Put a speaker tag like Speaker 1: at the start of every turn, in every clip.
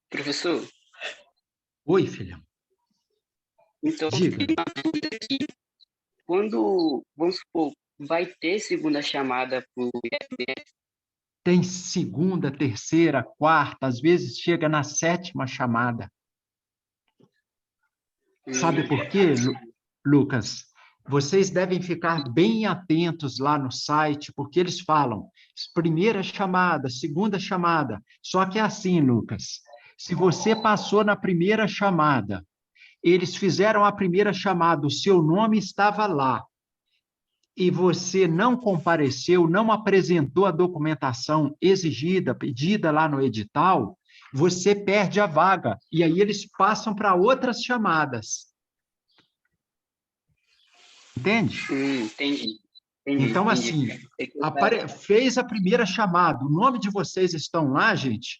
Speaker 1: Professor,
Speaker 2: Oi, filha.
Speaker 1: então,
Speaker 2: Diga.
Speaker 1: quando, vamos supor, vai ter segunda chamada para o
Speaker 2: Tem segunda, terceira, quarta, às vezes chega na sétima chamada. Sabe por quê, Lucas? Vocês devem ficar bem atentos lá no site, porque eles falam primeira chamada, segunda chamada. Só que é assim, Lucas. Se você passou na primeira chamada, eles fizeram a primeira chamada, o seu nome estava lá, e você não compareceu, não apresentou a documentação exigida, pedida lá no edital, você perde a vaga. E aí eles passam para outras chamadas. Entende?
Speaker 1: Entendi,
Speaker 2: Então,
Speaker 1: entendi.
Speaker 2: assim,
Speaker 1: É que eu tava-
Speaker 2: fez a primeira chamada, o nome de vocês estão lá, gente,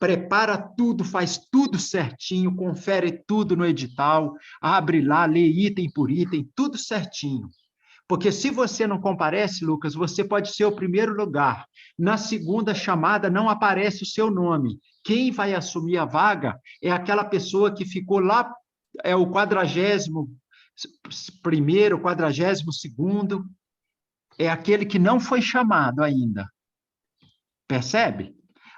Speaker 2: prepara tudo, faz tudo certinho, confere tudo no edital, abre lá, lê item por item, tudo certinho. Porque se você não comparece, Lucas, você pode ser o primeiro lugar. Na segunda chamada não aparece o seu nome. Quem vai assumir a vaga é aquela pessoa que ficou lá, é o 41º, 42º, é aquele que não foi chamado ainda. Percebe?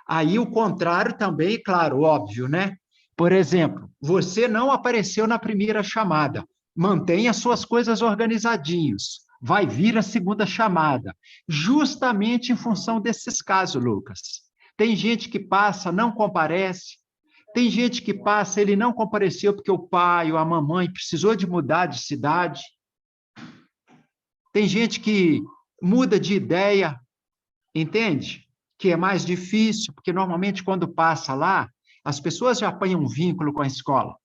Speaker 2: Aí o contrário também, claro, óbvio, né? Por exemplo, você não apareceu na primeira chamada. Mantenha suas coisas organizadinhos. Vai vir a segunda chamada, justamente em função desses casos, Lucas. Tem gente que passa, não comparece. Tem gente que passa, ele não compareceu porque o pai ou a mamãe precisou de mudar de cidade. Tem gente que muda de ideia, entende? Que é mais difícil, porque normalmente quando passa lá, as pessoas já apanham um vínculo com a escola,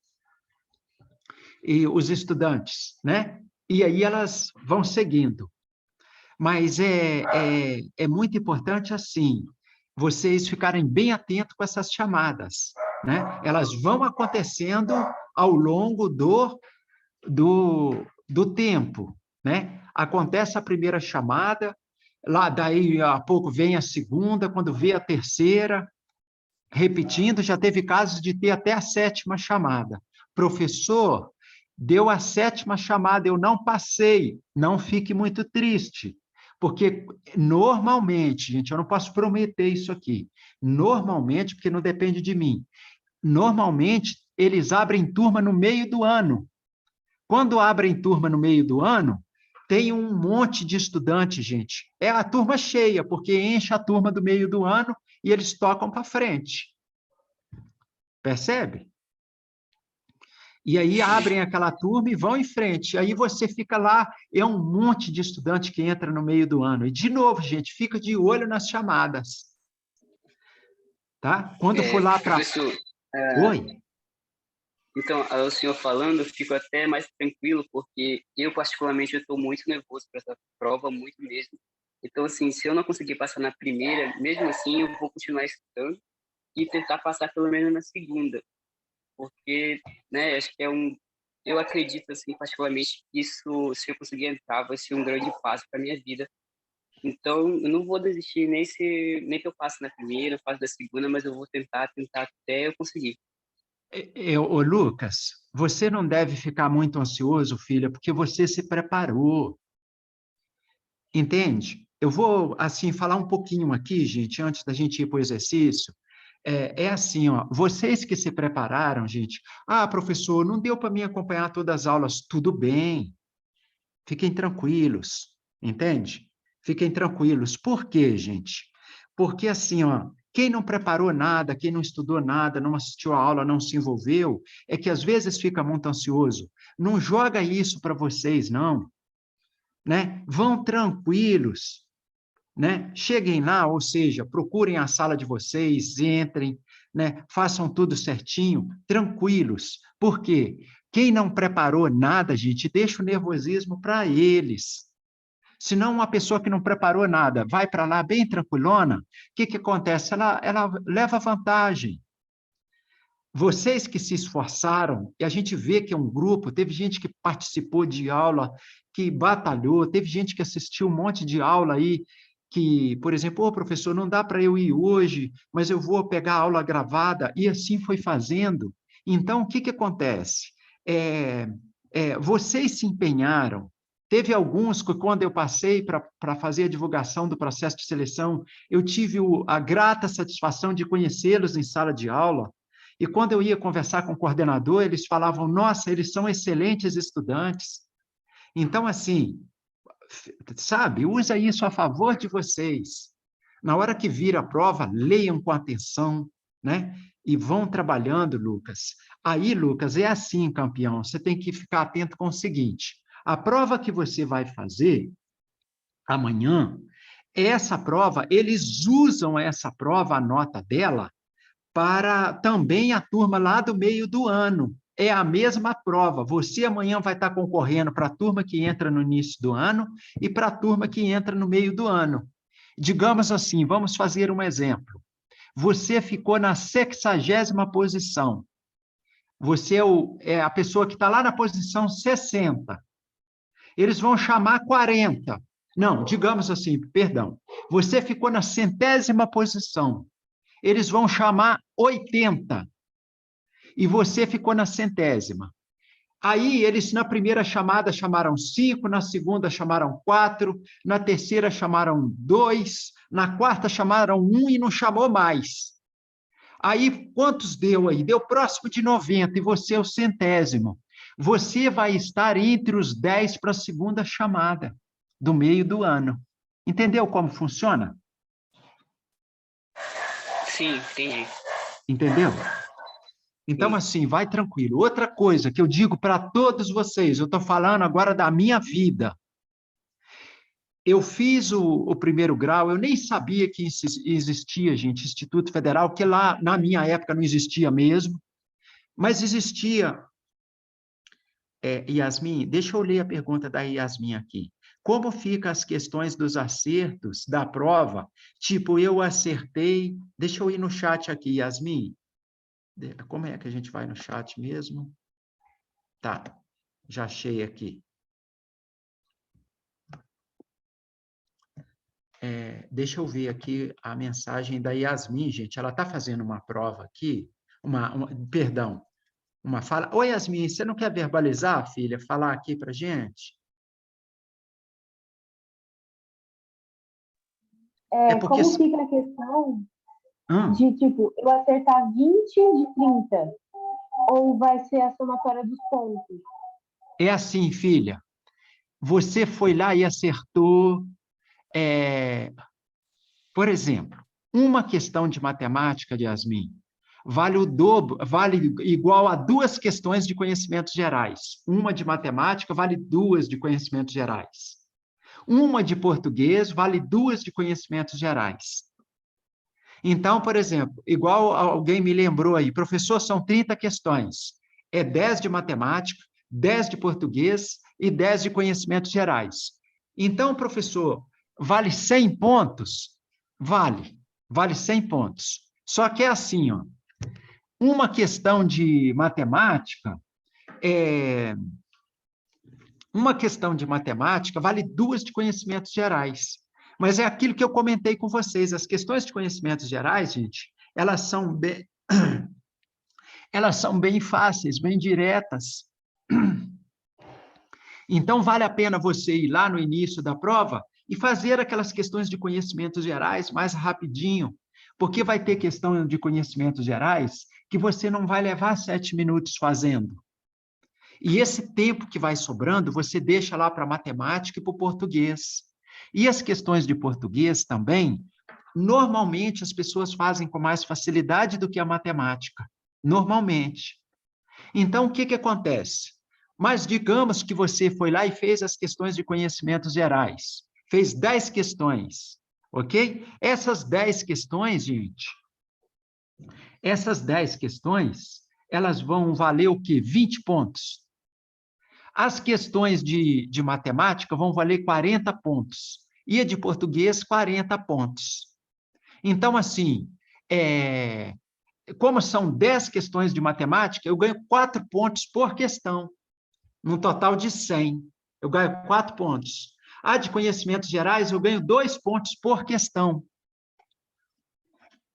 Speaker 2: e os estudantes, né? E aí elas vão seguindo. Mas é muito importante, assim, vocês ficarem bem atentos com essas chamadas, né? Elas vão acontecendo ao longo do tempo, né? Acontece a primeira chamada, lá daí a pouco vem a segunda, quando vê a terceira, repetindo, já teve casos de ter até a sétima chamada. Professor, deu a sétima chamada, eu não passei, não fique muito triste, porque normalmente, gente, eu não posso prometer isso aqui, normalmente, porque não depende de mim, normalmente eles abrem turma no meio do ano. Quando abrem turma no meio do ano, tem um monte de estudantes, gente. É a turma cheia, porque enche a turma do meio do ano e eles tocam para frente. Percebe? E aí abrem aquela turma e vão em frente. Aí você fica lá, é um monte de estudante que entra no meio do ano. E, de novo, gente, fica de olho nas chamadas. Tá? Quando for lá para...
Speaker 1: Professor,
Speaker 2: Oi?
Speaker 1: então, o senhor falando, eu fico até mais tranquilo, porque eu, particularmente, estou muito nervoso para essa prova, muito mesmo. Então, assim, se eu não conseguir passar na primeira, mesmo assim, eu vou continuar estudando e tentar passar pelo menos na segunda, porque, né, acho que eu acredito, assim, particularmente, que isso, se eu conseguir entrar, vai ser um grande passo para minha vida. Então, eu não vou desistir nem que eu passe na primeira, faça da segunda, mas eu vou tentar até eu conseguir.
Speaker 2: Ô, Lucas, você não deve ficar muito ansioso, filha, porque você se preparou. Entende? Eu vou, assim, falar um pouquinho aqui, gente, antes da gente ir para o exercício. É assim, ó, vocês que se prepararam, gente. Ah, professor, não deu para mim acompanhar todas as aulas. Tudo bem, fiquem tranquilos, entende? Fiquem tranquilos. Por quê, gente? Porque, assim, ó, quem não preparou nada, quem não estudou nada, não assistiu a aula, não se envolveu, é que às vezes fica muito ansioso. Não joga isso para vocês, não, né? Vão tranquilos, né? Cheguem lá, ou seja, procurem a sala de vocês, entrem, né? Façam tudo certinho, tranquilos. Por quê? Quem não preparou nada, gente, deixa o nervosismo para eles. Senão, uma pessoa que não preparou nada vai para lá bem tranquilona, o que, que acontece? Ela leva vantagem. Vocês que se esforçaram, e a gente vê que é um grupo, teve gente que participou de aula, que batalhou, teve gente que assistiu um monte de aula aí, que, por exemplo, professor, não dá para eu ir hoje, mas eu vou pegar a aula gravada, e assim foi fazendo. Então, o que que acontece? Vocês se empenharam. Teve alguns que, quando eu passei para fazer a divulgação do processo de seleção, eu tive a grata satisfação de conhecê-los em sala de aula, e quando eu ia conversar com o coordenador, eles falavam, nossa, eles são excelentes estudantes. Então, assim, sabe, usa isso a favor de vocês. Na hora que vir a prova, leiam com atenção, né? E vão trabalhando, Lucas. Aí, Lucas, é assim, campeão, você tem que ficar atento com o seguinte, a prova que você vai fazer amanhã, essa prova, eles usam essa prova, a nota dela, para também a turma lá do meio do ano. É a mesma prova. Você amanhã vai estar concorrendo para a turma que entra no início do ano e para a turma que entra no meio do ano. Digamos assim, vamos fazer um exemplo. Você ficou na 60ª posição. Você é a pessoa que está lá na posição 60. Eles vão chamar 40. Não, digamos assim, perdão. Você ficou na 100ª posição. Eles vão chamar 80. E você ficou na 100ª. Aí, eles, na primeira chamada, chamaram 5, na segunda chamaram 4, na terceira chamaram 2, na quarta chamaram 1 e não chamou mais. Aí, quantos deu aí? Deu próximo de 90, e você é o 100º. Você vai estar entre os 10 para a segunda chamada do meio do ano. Entendeu como funciona?
Speaker 1: Sim, entendi.
Speaker 2: Entendeu? Então, assim, vai tranquilo. Outra coisa que eu digo para todos vocês, eu estou falando agora da minha vida. Eu fiz o primeiro grau, eu nem sabia que existia, gente, Instituto Federal, que lá, na minha época, não existia mesmo, mas existia. Yasmin, deixa eu ler a pergunta da Yasmin aqui. Como ficam as questões dos acertos da prova? Tipo, eu acertei... Deixa eu ir no chat aqui, Yasmin. Como é que a gente vai no chat mesmo? Tá, já achei aqui. Deixa eu ver aqui a mensagem da Yasmin, gente. Ela está fazendo uma prova aqui, perdão, uma fala. Oi, Yasmin, você não quer verbalizar, filha? Falar aqui para gente? Porque...
Speaker 3: Como fica a questão de, tipo, eu acertar 20 de 30? Ou vai ser a somatória dos pontos?
Speaker 2: É assim, filha. Você foi lá e acertou... Por exemplo, uma questão de matemática, Yasmin, vale o dobro, vale igual a 2 questões de conhecimentos gerais. Uma de matemática vale 2 de conhecimentos gerais. Uma de português vale 2 de conhecimentos gerais. Então, por exemplo, igual alguém me lembrou aí, professor, são 30 questões. É 10 de matemática, 10 de português e 10 de conhecimentos gerais. Então, professor, vale 100 pontos? Vale 100 pontos. Só que é assim, ó, uma questão de matemática vale 2 de conhecimentos gerais. Mas é aquilo que eu comentei com vocês, as questões de conhecimentos gerais, gente, elas são bem fáceis, bem diretas. Então, vale a pena você ir lá no início da prova e fazer aquelas questões de conhecimentos gerais mais rapidinho, porque vai ter questão de conhecimentos gerais que você não vai levar 7 minutos fazendo. E esse tempo que vai sobrando, você deixa lá para matemática e para o português. E as questões de português também, normalmente as pessoas fazem com mais facilidade do que a matemática. Normalmente. Então, o que acontece? Mas digamos que você foi lá e fez as questões de conhecimentos gerais. Fez 10 questões, ok? Essas 10 questões, gente, elas vão valer o quê? 20 pontos. As questões de matemática vão valer 40 pontos. E a de português, 40 pontos. Então, assim, como são 10 questões de matemática, eu ganho 4 pontos por questão, num total de 100. Eu ganho 4 pontos. A de conhecimentos gerais, eu ganho 2 pontos por questão.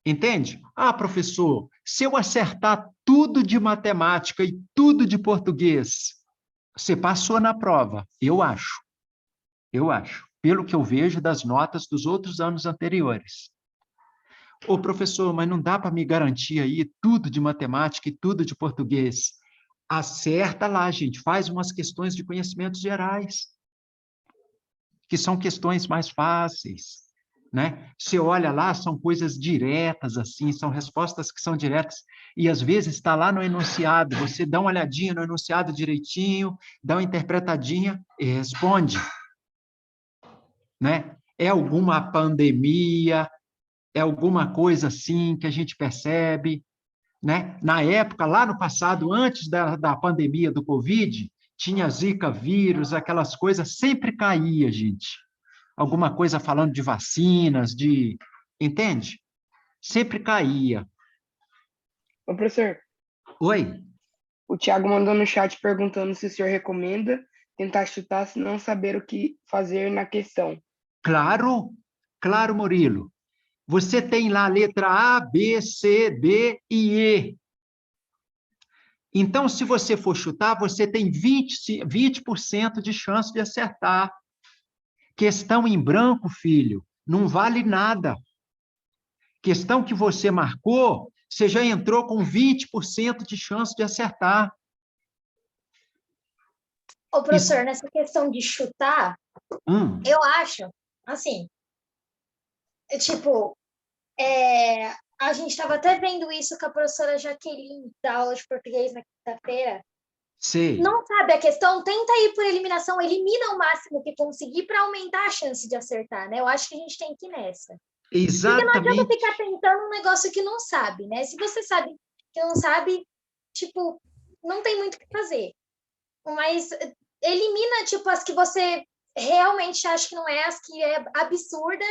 Speaker 2: Entende? Ah, professor, se eu acertar tudo de matemática e tudo de português, você passou na prova. Eu acho. Pelo que eu vejo das notas dos outros anos anteriores. Ô, professor, mas não dá para me garantir aí tudo de matemática e tudo de português. Acerta lá, gente, faz umas questões de conhecimentos gerais, que são questões mais fáceis, né? Você olha lá, são coisas diretas, assim, são respostas que são diretas, e às vezes está lá no enunciado, você dá uma olhadinha no enunciado direitinho, dá uma interpretadinha e responde, né? É alguma pandemia, é alguma coisa assim que a gente percebe, né? Na época, lá no passado, antes da pandemia do Covid, tinha Zika vírus, aquelas coisas, sempre caía, gente. Alguma coisa falando de vacinas, entende? Sempre caía.
Speaker 4: Ô, professor,
Speaker 2: Oi?
Speaker 4: o Thiago mandou no chat perguntando se o senhor recomenda tentar chutar se não saber o que fazer na questão.
Speaker 2: Claro, claro, Murilo. Você tem lá a letra A, B, C, D e E. Então, se você for chutar, você tem 20% de chance de acertar. Questão em branco, filho, não vale nada. Questão que você marcou, você já entrou com 20% de chance de acertar.
Speaker 5: Ô, professor, nessa questão de chutar, eu acho, assim, tipo, a gente estava até vendo isso com a professora Jaqueline, da aula de português na quinta-feira.
Speaker 2: Sei.
Speaker 5: Não sabe a questão? Tenta ir por eliminação, elimina o máximo que conseguir para aumentar a chance de acertar, né? Eu acho que a gente tem que ir nessa.
Speaker 2: Exatamente.
Speaker 5: Porque não adianta ficar tentando um negócio que não sabe, né? Se você sabe que não sabe, tipo, não tem muito o que fazer. Mas elimina, tipo, as que você realmente acha que não é, as que é absurda,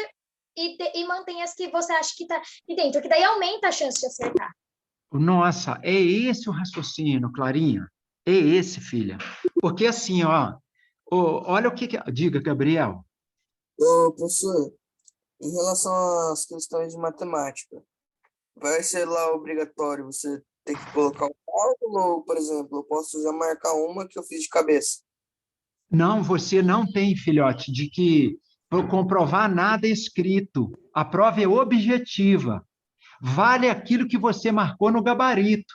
Speaker 5: e mantém as que você acha que tá aqui dentro, que daí aumenta a chance de acertar.
Speaker 2: Nossa, é esse o raciocínio, Clarinha. É esse, filha. Porque assim, ó, olha o que... Diga, Gabriel.
Speaker 6: Ô, professor, em relação às questões de matemática, vai ser lá obrigatório você ter que colocar o cálculo, ou, por exemplo, eu posso já marcar uma que eu fiz de cabeça?
Speaker 2: Não, você não tem, filhote, de que comprovar nada escrito. A prova é objetiva. Vale aquilo que você marcou no gabarito.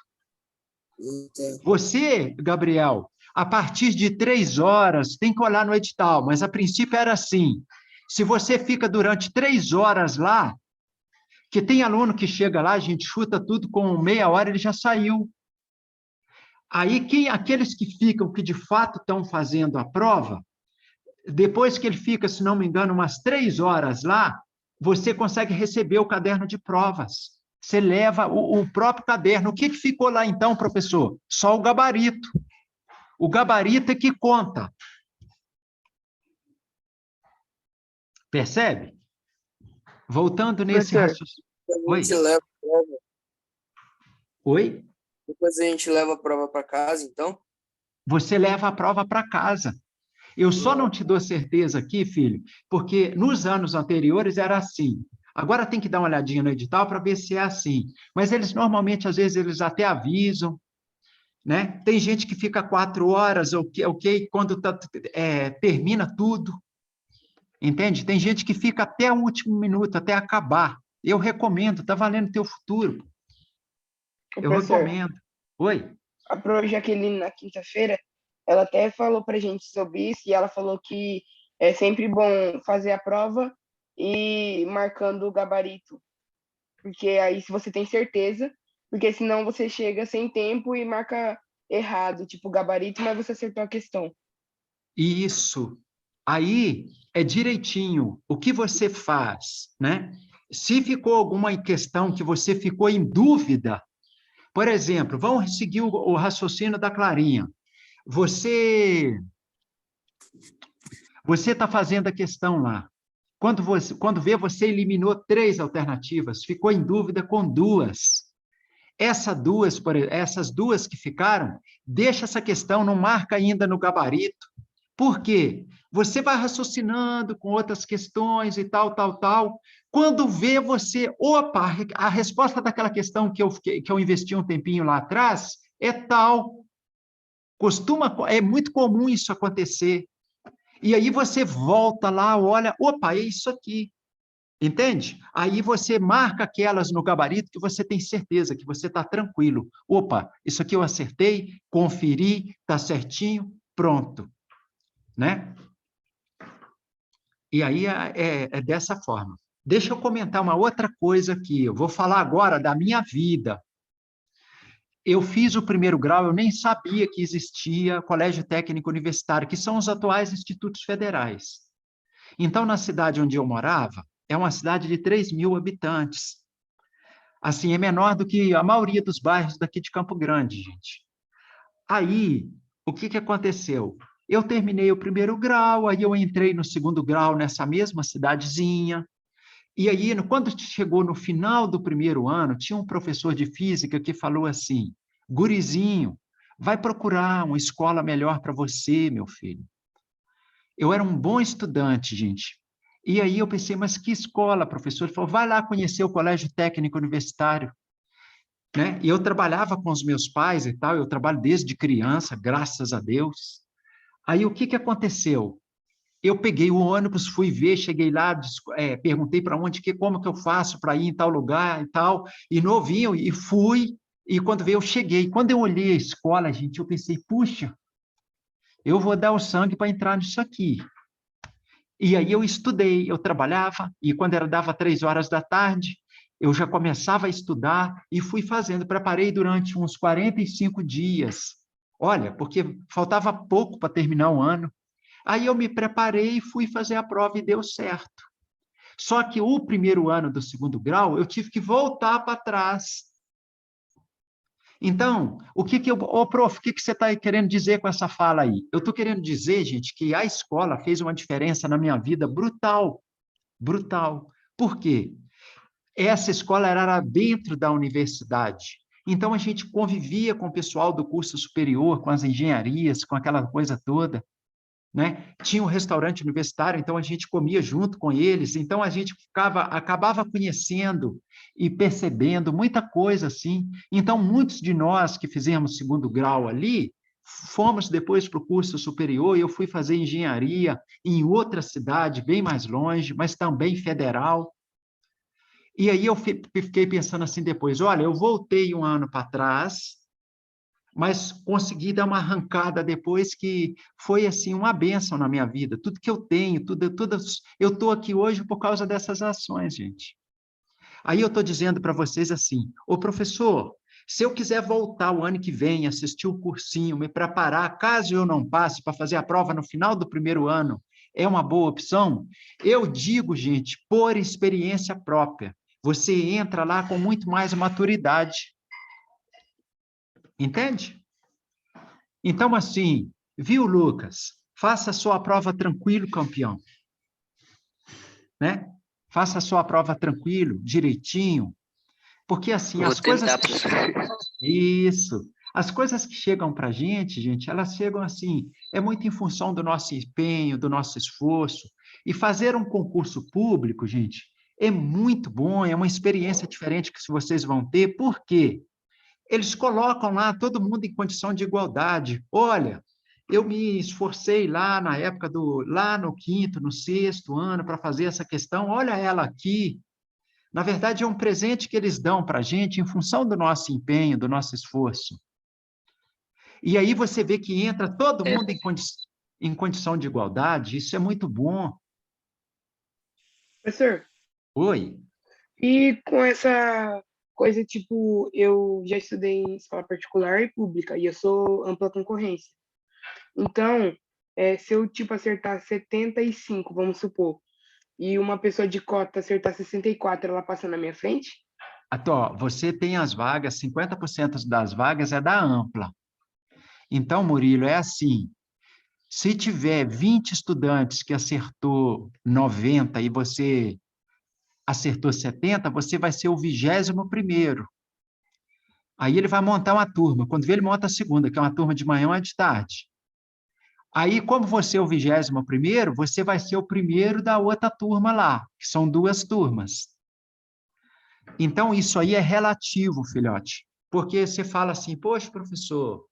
Speaker 6: Entendo.
Speaker 2: Você, Gabriel, a partir de 3 horas, tem que olhar no edital, mas a princípio era assim. Se você fica durante 3 horas lá, que tem aluno que chega lá, a gente chuta tudo com meia hora, ele já saiu. Aí, aqueles que ficam, que de fato estão fazendo a prova, depois que ele fica, se não me engano, umas 3 horas lá, você consegue receber o caderno de provas. Você leva o próprio caderno. O que ficou lá, então, professor? Só o gabarito. O gabarito é que conta. Percebe? Voltando nesse raciocínio.
Speaker 6: A gente leva a prova.
Speaker 2: Oi?
Speaker 6: Depois a gente leva a prova para casa, então?
Speaker 2: Você leva a prova para casa. Eu só não te dou certeza aqui, filho, porque nos anos anteriores era assim. Agora tem que dar uma olhadinha no edital para ver se é assim. Mas eles normalmente, às vezes, eles até avisam, né? Tem gente que fica 4 horas, ok, quando termina tudo. Entende? Tem gente que fica até o último minuto, até acabar. Eu recomendo, está valendo o teu futuro. Eu recomendo. Oi?
Speaker 4: A Pro Jaqueline, na quinta-feira, ela até falou para a gente sobre isso, e ela falou que é sempre bom fazer a prova e marcando o gabarito. Porque aí se você tem certeza, porque senão você chega sem tempo e marca errado, tipo gabarito, mas você acertou a questão.
Speaker 2: Isso. Aí é direitinho. O que você faz, né? Se ficou alguma questão que você ficou em dúvida, por exemplo, vamos seguir o raciocínio da Clarinha. Você está fazendo a questão lá. Quando vê, você eliminou 3 alternativas, ficou em dúvida com 2. Essas duas que ficaram, deixa essa questão, não marca ainda no gabarito, Por quê? Você vai raciocinando com outras questões e tal, tal, tal. Quando vê você, opa, a resposta daquela questão que eu investi um tempinho lá atrás é tal. É muito comum isso acontecer. E aí você volta lá, olha, opa, é isso aqui. Entende? Aí você marca aquelas no gabarito que você tem certeza que você está tranquilo. Opa, isso aqui eu acertei, conferi, está certinho, pronto. Né? E aí é dessa forma. Deixa eu comentar uma outra coisa aqui. Eu vou falar agora da minha vida. Eu fiz o primeiro grau, eu nem sabia que existia Colégio Técnico Universitário, que são os atuais institutos federais. Então, na cidade onde eu morava, é uma cidade de 3.000 habitantes. Assim, é menor do que a maioria dos bairros daqui de Campo Grande, gente. Aí, o que aconteceu? Eu terminei o primeiro grau, aí eu entrei no segundo grau nessa mesma cidadezinha, e aí, quando chegou no final do primeiro ano, tinha um professor de física que falou assim, gurizinho, vai procurar uma escola melhor para você, meu filho. Eu era um bom estudante, gente. E aí eu pensei, mas que escola, professor? Ele falou, vai lá conhecer o Colégio Técnico Universitário. Né? E eu trabalhava com os meus pais e tal, eu trabalho desde criança, graças a Deus. Aí o que aconteceu? Eu peguei o ônibus, fui ver, cheguei lá, perguntei para onde, como que eu faço para ir em tal lugar e tal, e novinho, e fui, e quando veio eu cheguei. Quando eu olhei a escola, gente, eu pensei, puxa, eu vou dar o sangue para entrar nisso aqui. E aí eu estudei, eu trabalhava, e quando dava 3 horas da tarde, eu já começava a estudar e fui fazendo, preparei durante uns 45 dias. Olha, porque faltava pouco para terminar o ano. Aí eu me preparei e fui fazer a prova e deu certo. Só que o primeiro ano do segundo grau, eu tive que voltar para trás. Então, prof, o que você está querendo dizer com essa fala aí? Eu estou querendo dizer, gente, que a escola fez uma diferença na minha vida brutal, brutal. Por quê? Essa escola era dentro da universidade. Então, a gente convivia com o pessoal do curso superior, com as engenharias, com aquela coisa toda. Né? Tinha um restaurante universitário, então a gente comia junto com eles, então a gente acabava conhecendo e percebendo muita coisa assim. Então, muitos de nós que fizemos segundo grau ali, fomos depois para o curso superior, e eu fui fazer engenharia em outra cidade, bem mais longe, mas também federal. E aí eu fiquei pensando assim depois, olha, eu voltei um ano para trás, mas consegui dar uma arrancada depois que foi assim uma bênção na minha vida. Tudo que eu tenho, eu estou aqui hoje por causa dessas ações, gente. Aí eu estou dizendo para vocês assim, ô professor, se eu quiser voltar o ano que vem, assistir o cursinho, me preparar, caso eu não passe para fazer a prova no final do primeiro ano, é uma boa opção? Eu digo, gente, por experiência própria, você entra lá com muito mais maturidade. Entende? Então, assim, viu, Lucas? Faça a sua prova tranquilo, campeão. Né? Faça a sua prova tranquilo, direitinho. Porque, assim,
Speaker 1: Vou
Speaker 2: as coisas...
Speaker 1: tentar, professor.
Speaker 2: Isso. As coisas que chegam para a gente, elas chegam assim, é muito em função do nosso empenho, do nosso esforço. E fazer um concurso público, gente, é muito bom, é uma experiência diferente que vocês vão ter. Por quê? Eles colocam lá todo mundo em condição de igualdade. Olha, eu me esforcei lá na época lá no quinto, no sexto ano para fazer essa questão. Olha ela aqui. Na verdade, é um presente que eles dão para a gente em função do nosso empenho, do nosso esforço. E aí você vê que entra todo mundo em condição de igualdade. Isso é muito bom.
Speaker 4: Professor,
Speaker 2: Oi.
Speaker 4: e com essa coisa, tipo, eu já estudei em escola particular e pública, e eu sou ampla concorrência. Então, se eu, tipo, acertar 75, vamos supor, e uma pessoa de cota acertar 64, ela passa na minha frente?
Speaker 2: Então, você tem as vagas, 50% das vagas é da ampla. Então, Murilo, é assim, se tiver 20 estudantes que acertou 90 e você acertou 70, você vai ser o 21º. Aí ele vai montar uma turma. Quando vê, ele monta a segunda, que é uma turma de manhã ou de tarde. Aí, como você é o 21º, você vai ser o primeiro da outra turma lá, que são 2 turmas. Então, isso aí é relativo, filhote. Porque você fala assim, poxa, professor,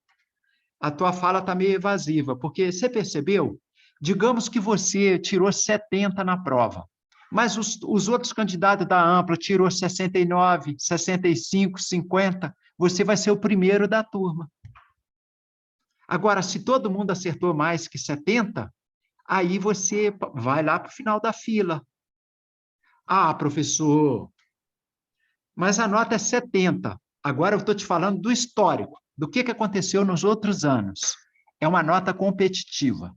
Speaker 2: a tua fala está meio evasiva, porque você percebeu? Digamos que você tirou 70 na prova, mas os outros candidatos da Ampla tirou 69, 65, 50, você vai ser o primeiro da turma. Agora, se todo mundo acertou mais que 70, aí você vai lá para o final da fila. Ah, professor, mas a nota é 70. Agora eu estou te falando do histórico, do que aconteceu nos outros anos. É uma nota competitiva.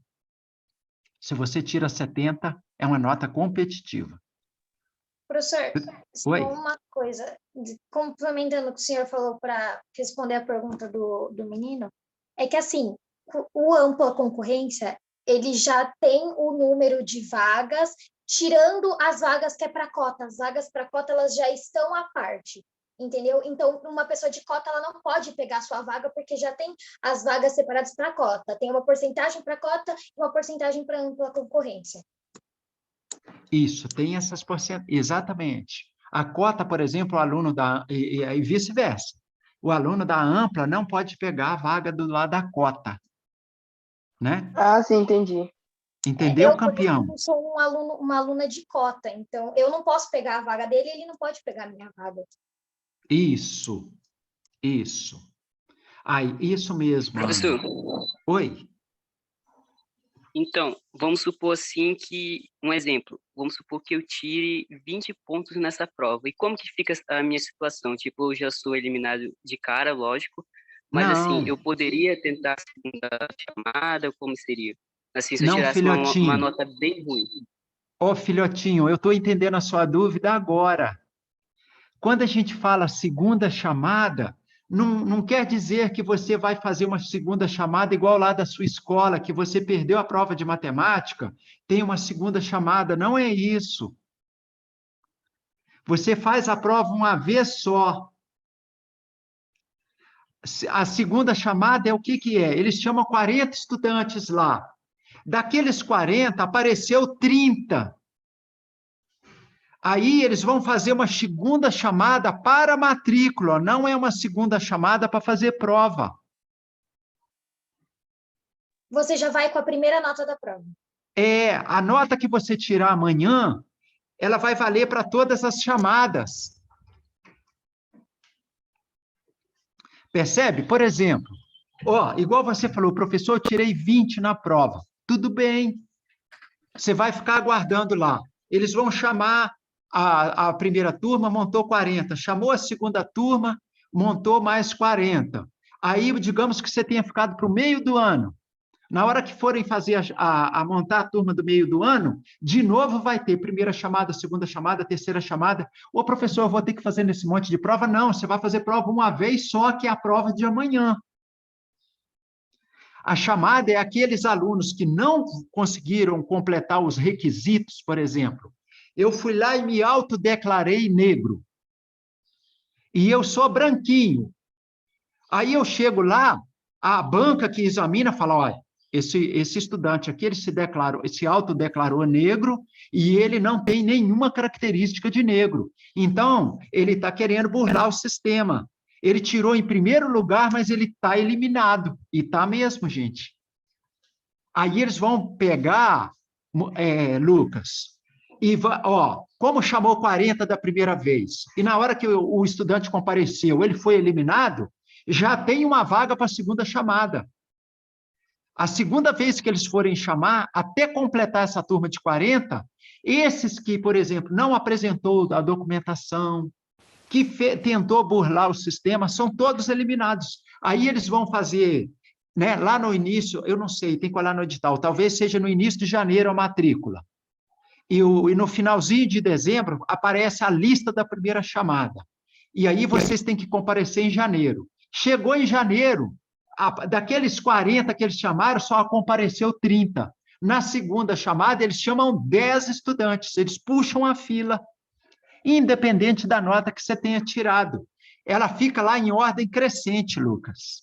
Speaker 2: Se você tira 70, é uma nota competitiva.
Speaker 5: Professor,
Speaker 2: Oi?
Speaker 5: só uma coisa, complementando o que o senhor falou para responder a pergunta do menino, é que, assim, o ampla concorrência, ele já tem o número de vagas, tirando as vagas que é para cota. As vagas para cota, elas já estão à parte, entendeu? Então, uma pessoa de cota, ela não pode pegar a sua vaga, porque já tem as vagas separadas para cota. Tem uma porcentagem para cota e uma porcentagem para ampla concorrência.
Speaker 2: Isso, tem essas porcentagens. Exatamente. A cota, por exemplo, o aluno da... E vice-versa. O aluno da Ampla não pode pegar a vaga do lado da cota. Né?
Speaker 4: Ah, sim, entendi.
Speaker 2: Entendeu,
Speaker 5: Eu, por
Speaker 2: campeão?
Speaker 5: exemplo, sou uma aluna de cota, então eu não posso pegar a vaga dele, ele não pode pegar a minha vaga.
Speaker 2: Isso. Ai, isso mesmo,
Speaker 1: Professor,
Speaker 2: Ana. Oi.
Speaker 1: então, vamos supor assim que, um exemplo, vamos supor que eu tire 20 pontos nessa prova. E como que fica a minha situação? Tipo, eu já sou eliminado de cara, lógico, mas assim,
Speaker 2: Não,
Speaker 1: eu poderia tentar a segunda chamada, como seria? Assim, se eu
Speaker 2: não,
Speaker 1: tirasse uma
Speaker 2: filhotinho.
Speaker 1: nota bem ruim.
Speaker 2: Ó, filhotinho, eu estou entendendo a sua dúvida agora. Quando a gente fala segunda chamada, não quer dizer que você vai fazer uma segunda chamada igual lá da sua escola, que você perdeu a prova de matemática, tem uma segunda chamada. Não é isso. Você faz a prova uma vez só. A segunda chamada é o que é? Eles chamam 40 estudantes lá. Daqueles 40, apareceu 30. Aí eles vão fazer uma segunda chamada para a matrícula, não é uma segunda chamada para fazer prova.
Speaker 5: Você já vai com a primeira nota da prova.
Speaker 2: É, a nota que você tirar amanhã, ela vai valer para todas as chamadas. Percebe? Por exemplo, ó, igual você falou, professor, eu tirei 20 na prova. Tudo bem. Você vai ficar aguardando lá. Eles vão chamar a primeira turma, montou 40. Chamou a segunda turma, montou mais 40. Aí, digamos que você tenha ficado para o meio do ano. Na hora que forem fazer a montar a turma do meio do ano, de novo vai ter primeira chamada, segunda chamada, terceira chamada. Ô, professor, eu vou ter que fazer nesse monte de prova? Não, você vai fazer prova uma vez só, que é a prova de amanhã. A chamada é aqueles alunos que não conseguiram completar os requisitos, por exemplo. Eu fui lá e me autodeclarei negro. E eu sou branquinho. Aí eu chego lá, a banca que examina fala, olha, esse estudante aqui, ele se autodeclarou negro e ele não tem nenhuma característica de negro. Então, ele está querendo burlar o sistema. Ele tirou em primeiro lugar, mas ele está eliminado. E está mesmo, gente. Aí eles vão pegar, Lucas, e ó, como chamou 40 da primeira vez, e na hora que o estudante compareceu, ele foi eliminado, já tem uma vaga para a segunda chamada. A segunda vez que eles forem chamar, até completar essa turma de 40, esses que, por exemplo, não apresentou a documentação, que tentou burlar o sistema, são todos eliminados. Aí eles vão fazer, né, lá no início, eu não sei, tem que olhar no edital, talvez seja no início de janeiro a matrícula. E no finalzinho de dezembro aparece a lista da primeira chamada. E aí vocês têm que comparecer em janeiro. Chegou em janeiro, daqueles 40 que eles chamaram, só compareceu 30. Na segunda chamada, eles chamam 10 estudantes, eles puxam a fila, independente da nota que você tenha tirado. Ela fica lá em ordem crescente, Lucas.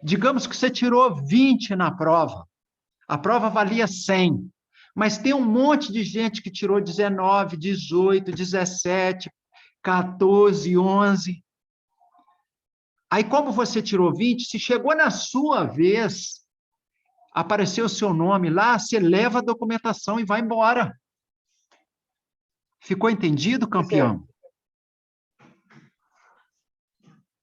Speaker 2: Digamos que você tirou 20 na prova. A prova valia 100, mas tem um monte de gente que tirou 19, 18, 17, 14, 11. Aí, como você tirou 20, se chegou na sua vez, apareceu o seu nome lá, você leva a documentação e vai embora. Ficou entendido, campeão?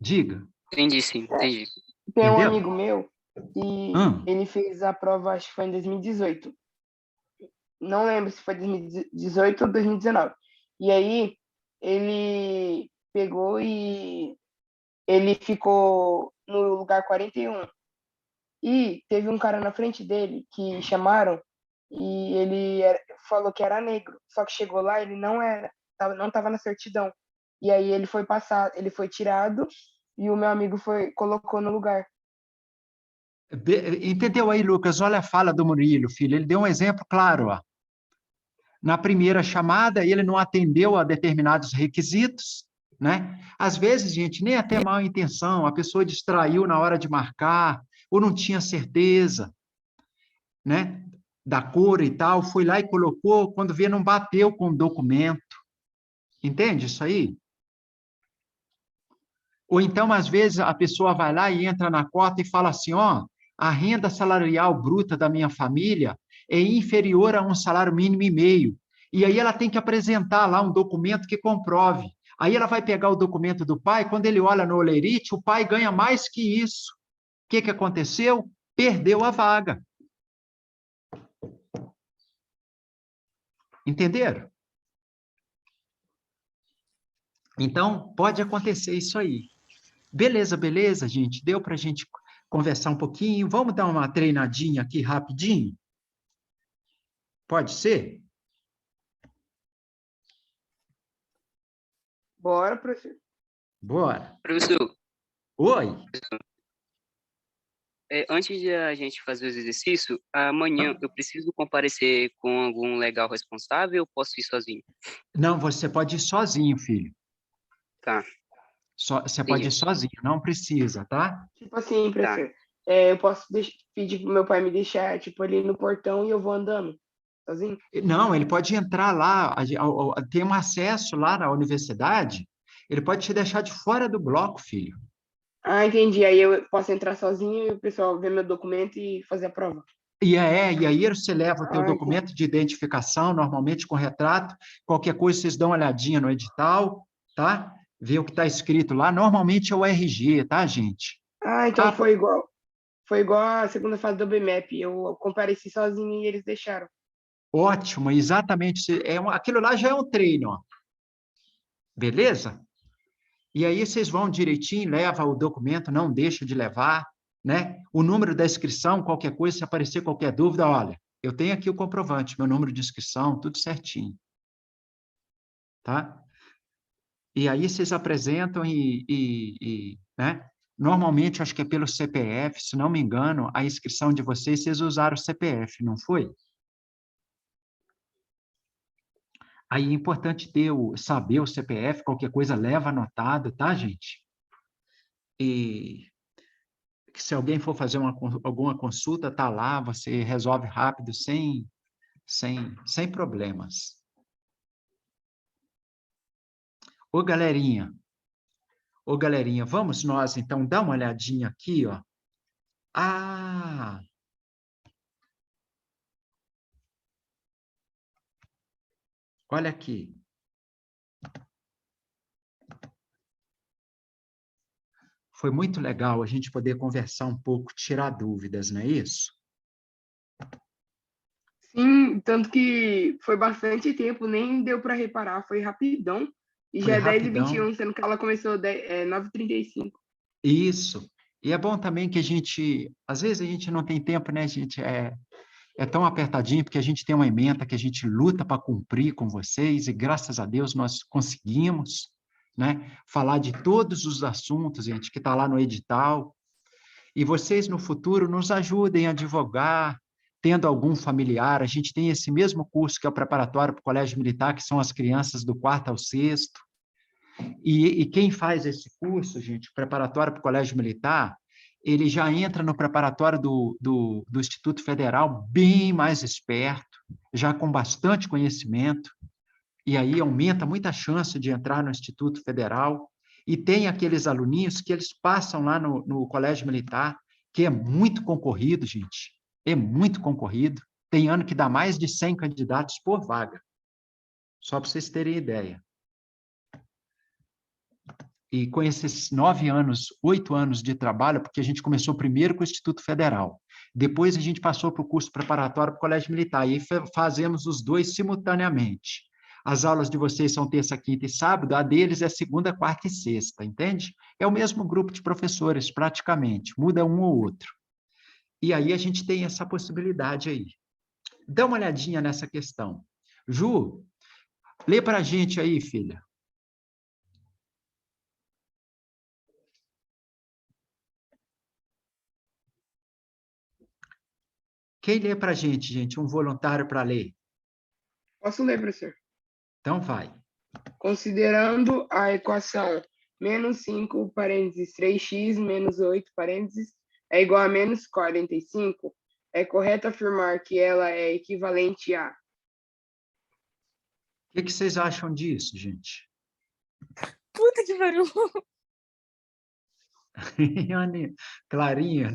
Speaker 2: Diga.
Speaker 1: Entendi, sim, entendi.
Speaker 4: Tem um
Speaker 2: Entendeu?
Speaker 4: amigo meu que ele fez a prova, acho que foi em 2018. Não lembro se foi 2018 ou 2019. E aí, ele pegou e ele ficou no lugar 41. E teve um cara na frente dele que chamaram e falou que era negro. Só que chegou lá, ele não era, não estava na certidão. E aí ele foi ele foi tirado e o meu amigo colocou no lugar.
Speaker 2: Entendeu aí, Lucas? Olha a fala do Murilo, filho. Ele deu um exemplo claro, ó. Na primeira chamada, ele não atendeu a determinados requisitos, né? Às vezes, gente, nem até má intenção, a pessoa distraiu na hora de marcar, ou não tinha certeza, né? Da cor e tal, foi lá e colocou, quando vê, não bateu com o documento. Entende isso aí? Ou então, às vezes, a pessoa vai lá e entra na cota e fala assim, ó, a renda salarial bruta da minha família é inferior a um salário mínimo e meio. E aí ela tem que apresentar lá um documento que comprove. Aí ela vai pegar o documento do pai, quando ele olha no Olerite, o pai ganha mais que isso. O que aconteceu? Perdeu a vaga. Entenderam? Então, pode acontecer isso aí. Beleza, beleza, gente? Deu para a gente conversar um pouquinho? Vamos dar uma treinadinha aqui rapidinho? Pode ser?
Speaker 4: Bora, professor.
Speaker 2: Bora.
Speaker 1: Professor,
Speaker 2: Oi.
Speaker 1: antes de a gente fazer os exercícios, amanhã eu preciso comparecer com algum legal responsável ou posso ir sozinho?
Speaker 2: Não, você pode ir sozinho, filho.
Speaker 1: Tá,
Speaker 2: Você pode ir
Speaker 1: entendi.
Speaker 2: sozinho, não precisa, tá?
Speaker 4: Tipo assim,
Speaker 1: Tá.
Speaker 4: professor, eu posso pedir pro meu pai me deixar, tipo, ali no portão e eu vou andando, sozinho?
Speaker 2: Não, ele pode entrar lá, tem um acesso lá na universidade, ele pode te deixar de fora do bloco, filho.
Speaker 4: Ah, entendi. Aí eu posso entrar sozinho e o pessoal ver meu documento e fazer a prova.
Speaker 2: E aí você leva o teu
Speaker 4: Ah,
Speaker 2: documento de identificação, normalmente com retrato, qualquer coisa vocês dão uma olhadinha no edital, tá? Vê o que está escrito lá, normalmente é o RG, tá, gente?
Speaker 4: então foi igual a segunda fase do BMAP. Eu compareci sozinho e eles deixaram.
Speaker 2: Ótimo, exatamente, aquilo lá já é um treino, ó. Beleza? E aí vocês vão direitinho, leva o documento, não deixa de levar, né? O número da inscrição, qualquer coisa, se aparecer qualquer dúvida, olha, eu tenho aqui o comprovante, meu número de inscrição, tudo certinho. Tá? E aí vocês apresentam né? Normalmente, acho que é pelo CPF, se não me engano, a inscrição de vocês usaram o CPF, não foi? Aí é importante saber o CPF, qualquer coisa leva anotado, tá, gente? E se alguém for fazer alguma consulta, tá lá, você resolve rápido, sem problemas. Ô, galerinha, vamos nós, então, dar uma olhadinha aqui, ó. Ah! Olha aqui. Foi muito legal a gente poder conversar um pouco, tirar dúvidas, não é isso?
Speaker 4: Sim, tanto que foi bastante tempo, nem deu para reparar, foi rapidão. E
Speaker 2: Foi
Speaker 4: já é
Speaker 2: rapidão.
Speaker 4: 10h21, sendo que ela começou 9h35.
Speaker 2: Isso. E é bom também que às vezes a gente não tem tempo, né, gente? É tão apertadinho, porque a gente tem uma ementa que a gente luta para cumprir com vocês, e graças a Deus nós conseguimos, né? Falar de todos os assuntos, gente, que está lá no edital. E vocês, no futuro, nos ajudem a divulgar, tendo algum familiar. A gente tem esse mesmo curso que é o preparatório para o Colégio Militar, que são as crianças do 4º ao 6º. E quem faz esse curso, gente, preparatório para o Colégio Militar, ele já entra no preparatório do Instituto Federal bem mais esperto, já com bastante conhecimento, e aí aumenta muita chance de entrar no Instituto Federal. E tem aqueles aluninhos que eles passam lá no Colégio Militar, que é muito concorrido, gente, é muito concorrido. Tem ano que dá mais de 100 candidatos por vaga, só para vocês terem ideia. E com esses 9 anos, 8 anos de trabalho, porque a gente começou primeiro com o Instituto Federal, depois a gente passou para o curso preparatório para o Colégio Militar, e aí fazemos os dois simultaneamente. As aulas de vocês são terça, quinta e sábado, a deles é segunda, quarta e sexta, entende? É o mesmo grupo de professores, praticamente, muda um ou outro. E aí a gente tem essa possibilidade aí. Dá uma olhadinha nessa questão. Ju, lê para a gente aí, filha. Quem lê para a gente? Um voluntário para ler.
Speaker 4: Posso ler, professor?
Speaker 2: Então, vai.
Speaker 4: Considerando a equação menos 5, parênteses, 3x menos 8, parênteses, é igual a menos 45, é correto afirmar que ela é equivalente a...
Speaker 2: O que vocês acham disso, gente?
Speaker 7: Puta que pariu.
Speaker 2: Clarinha,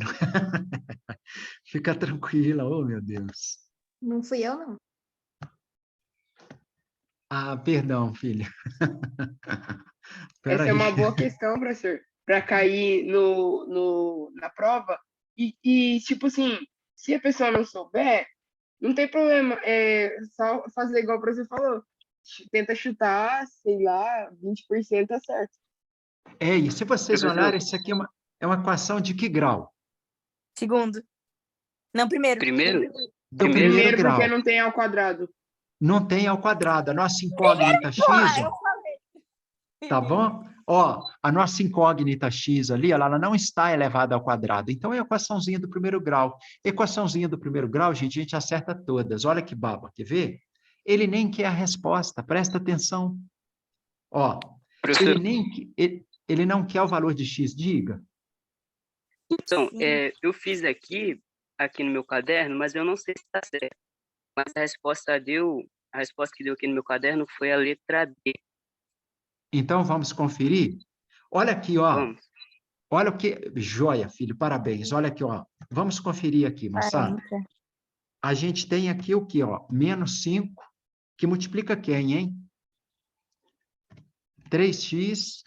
Speaker 2: fica tranquila, oh meu Deus.
Speaker 5: Não fui eu, não.
Speaker 2: Ah, perdão, filha.
Speaker 4: Essa é uma boa questão, professor, para cair na prova. E, tipo assim, se a pessoa não souber, não tem problema. É só fazer igual o professor falou. Tenta chutar, sei lá, 20% tá certo.
Speaker 2: E se vocês olharem, isso aqui é uma equação de que grau?
Speaker 7: Segundo. Não, primeiro.
Speaker 2: Do primeiro grau.
Speaker 4: Porque não tem ao quadrado.
Speaker 2: Não tem ao quadrado. A nossa incógnita x, tá bom? Ó, a nossa incógnita x ali, ela não está elevada ao quadrado. Então, é a equaçãozinha do primeiro grau. Equaçãozinha do primeiro grau, gente, a gente acerta todas. Olha que baba, quer ver? Ele nem quer a resposta, presta atenção. Ó, ele não quer o valor de x, diga.
Speaker 1: Então, eu fiz aqui no meu caderno, mas eu não sei se está certo. Mas a resposta que deu aqui no meu caderno foi a letra D.
Speaker 2: Então, vamos conferir? Olha aqui, ó.
Speaker 1: Vamos.
Speaker 2: Olha o que... Joia, filho, parabéns. Olha aqui, ó. Vamos conferir aqui, moçada. A gente tem aqui o quê, ó? Menos 5, que multiplica quem, hein? 3x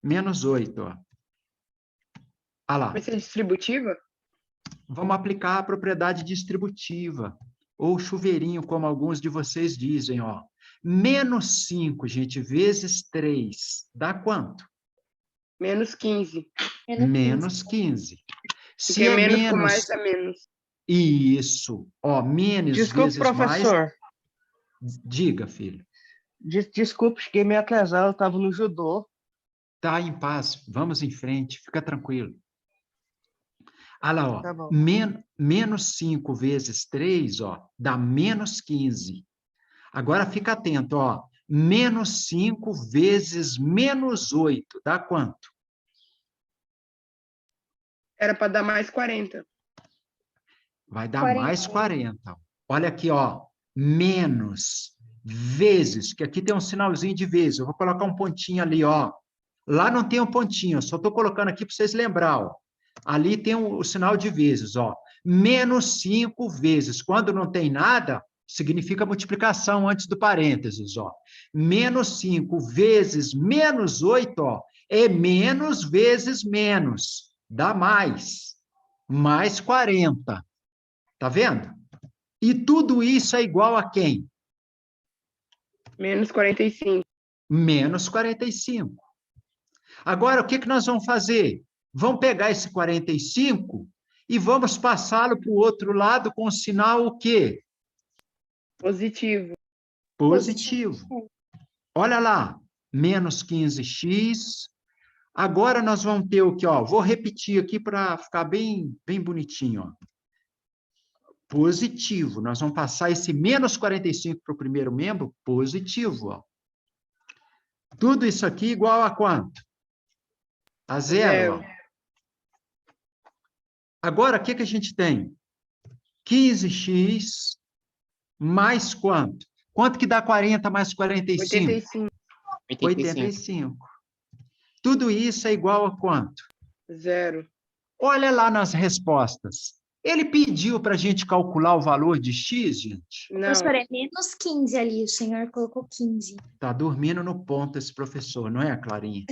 Speaker 2: menos 8, ó. Olha lá.
Speaker 4: Vai ser distributiva?
Speaker 2: Vamos aplicar a propriedade distributiva, ou chuveirinho, como alguns de vocês dizem, ó. Menos 5, gente, vezes 3, dá quanto?
Speaker 4: Menos 15.
Speaker 2: Menos 15. Se
Speaker 4: Porque
Speaker 2: é
Speaker 4: menos com mais dá menos.
Speaker 2: Isso. Ó, menos
Speaker 8: Desculpe,
Speaker 2: vezes
Speaker 8: professor.
Speaker 2: mais... Diga, filho.
Speaker 8: Desculpe, cheguei meio atrasado, eu estava no judô.
Speaker 2: Tá em paz, vamos em frente, fica tranquilo. Olha lá, ó.
Speaker 8: Tá bom.
Speaker 2: Menos 5 vezes 3, ó, dá menos 15. Agora fica atento, ó. Menos 5 vezes menos 8, dá quanto?
Speaker 4: Era para dar mais 40.
Speaker 2: Vai dar mais 40. Olha aqui, ó. Menos vezes, que aqui tem um sinalzinho de vezes. Eu vou colocar um pontinho ali, ó. Lá não tem um pontinho, só estou colocando aqui para vocês lembrar, ó. Ali tem o sinal de vezes, ó. Menos 5 vezes. Quando não tem nada, significa multiplicação antes do parênteses, ó. Menos 5 vezes menos 8, ó, é menos vezes menos. Dá mais. Mais 40. Tá vendo? E tudo isso é igual a quem?
Speaker 4: Menos 45.
Speaker 2: Menos 45. Agora, o que nós vamos fazer? Vamos pegar esse 45 e vamos passá-lo para o outro lado com o sinal o quê?
Speaker 4: Positivo.
Speaker 2: Positivo. Olha lá, menos 15x. Agora nós vamos ter o quê? Ó, vou repetir aqui para ficar bem bonitinho. Ó. Positivo. Nós vamos passar esse menos 45 para o primeiro membro, positivo. Ó. Tudo isso aqui igual a quanto? A zero. Ó. Agora, o que a gente tem? 15x mais quanto? Quanto que dá 40 mais 45?
Speaker 4: 85.
Speaker 2: 85. Tudo isso é igual a quanto?
Speaker 4: 0.
Speaker 2: Olha lá nas respostas. Ele pediu para a gente calcular o valor de x, gente?
Speaker 4: Não,
Speaker 5: Professor, é menos 15 ali, o senhor colocou 15.
Speaker 2: Está dormindo no ponto esse professor, não é, Clarinha?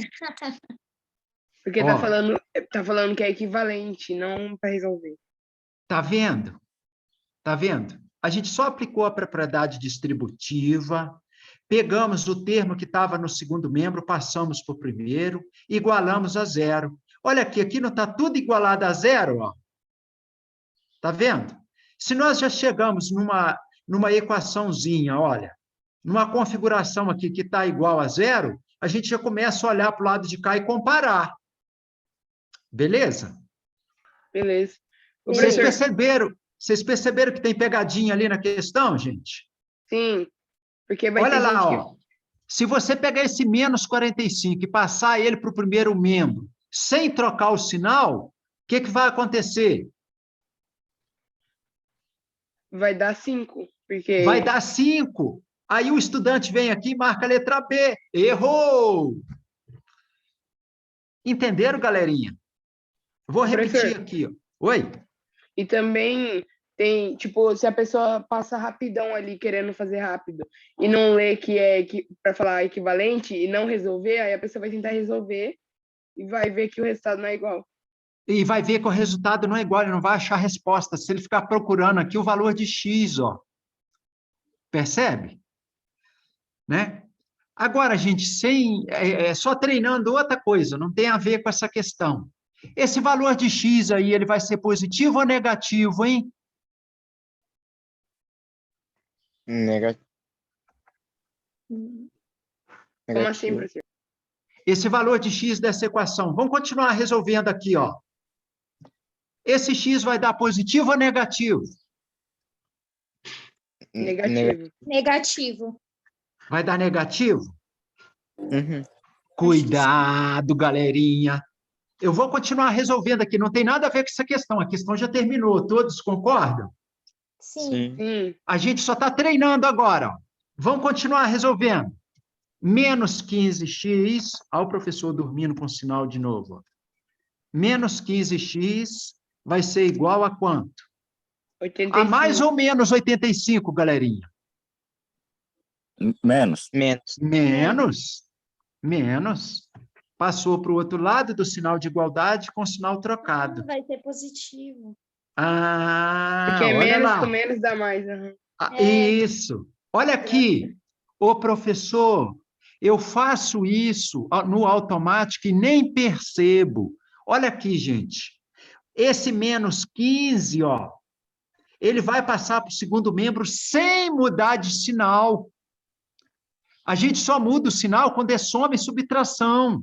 Speaker 4: porque
Speaker 2: Ó.
Speaker 4: tá falando que é equivalente, não para resolver.
Speaker 2: Tá vendo? Tá vendo? A gente só aplicou a propriedade distributiva, pegamos o termo que estava no segundo membro, passamos para o primeiro, igualamos a zero. Olha aqui não está tudo igualado a zero, ó. Tá vendo? Se nós já chegamos numa equaçãozinha, olha, numa configuração aqui que está igual a zero, a gente já começa a olhar para o lado de cá e comparar. Beleza?
Speaker 4: Beleza. Ô,
Speaker 2: Vocês
Speaker 4: professor,
Speaker 2: perceberam que tem pegadinha ali na questão, gente?
Speaker 4: sim, porque vai
Speaker 2: Olha
Speaker 4: ter
Speaker 2: lá,
Speaker 4: gente
Speaker 2: ó. Se você pegar esse menos 45 e passar ele para o primeiro membro, sem trocar o sinal, o que vai acontecer?
Speaker 4: vai dar 5, porque
Speaker 2: Vai dar 5. Aí o estudante vem aqui e marca a letra B. Errou! Entenderam, galerinha? Vou repetir
Speaker 4: Professor.
Speaker 2: aqui. Ó. Oi?
Speaker 4: E também tem, tipo, se a pessoa passa rapidão ali querendo fazer rápido e não lê que é para falar equivalente e não resolver, aí a pessoa vai tentar resolver e vai ver que o resultado não é igual.
Speaker 2: E vai ver que o resultado não é igual, ele não vai achar a resposta. Se ele ficar procurando aqui o valor de x, ó. Percebe? Né? Agora, gente, só treinando outra coisa, não tem a ver com essa questão. Esse valor de x aí, ele vai ser positivo ou negativo, hein?
Speaker 9: Negativo.
Speaker 4: Como assim, professor?
Speaker 2: Esse valor de x dessa equação. Vamos continuar resolvendo aqui, ó. Esse x vai dar positivo ou negativo?
Speaker 4: Negativo.
Speaker 5: Negativo.
Speaker 2: Vai dar negativo?
Speaker 9: Uhum.
Speaker 2: Cuidado, galerinha. Eu vou continuar resolvendo aqui, não tem nada a ver com essa questão. A questão já terminou, todos concordam?
Speaker 5: Sim.
Speaker 4: Sim.
Speaker 2: A gente só está treinando agora. Ó. Vamos continuar resolvendo. Menos 15x, olha o professor dormindo com sinal de novo. Ó. Menos 15x vai ser igual a quanto?
Speaker 4: 85.
Speaker 2: A mais ou menos 85, galerinha?
Speaker 9: Menos.
Speaker 2: Menos. Passou para o outro lado do sinal de igualdade com sinal trocado.
Speaker 5: Vai ser positivo.
Speaker 4: Porque é
Speaker 2: Olha
Speaker 4: menos
Speaker 2: lá.
Speaker 4: com menos dá mais. Uhum.
Speaker 2: Isso. Olha aqui. Ô, professor, eu faço isso no automático e nem percebo. Olha aqui, gente. Esse menos 15, ó, ele vai passar para o segundo membro sem mudar de sinal. A gente só muda o sinal quando é soma e subtração.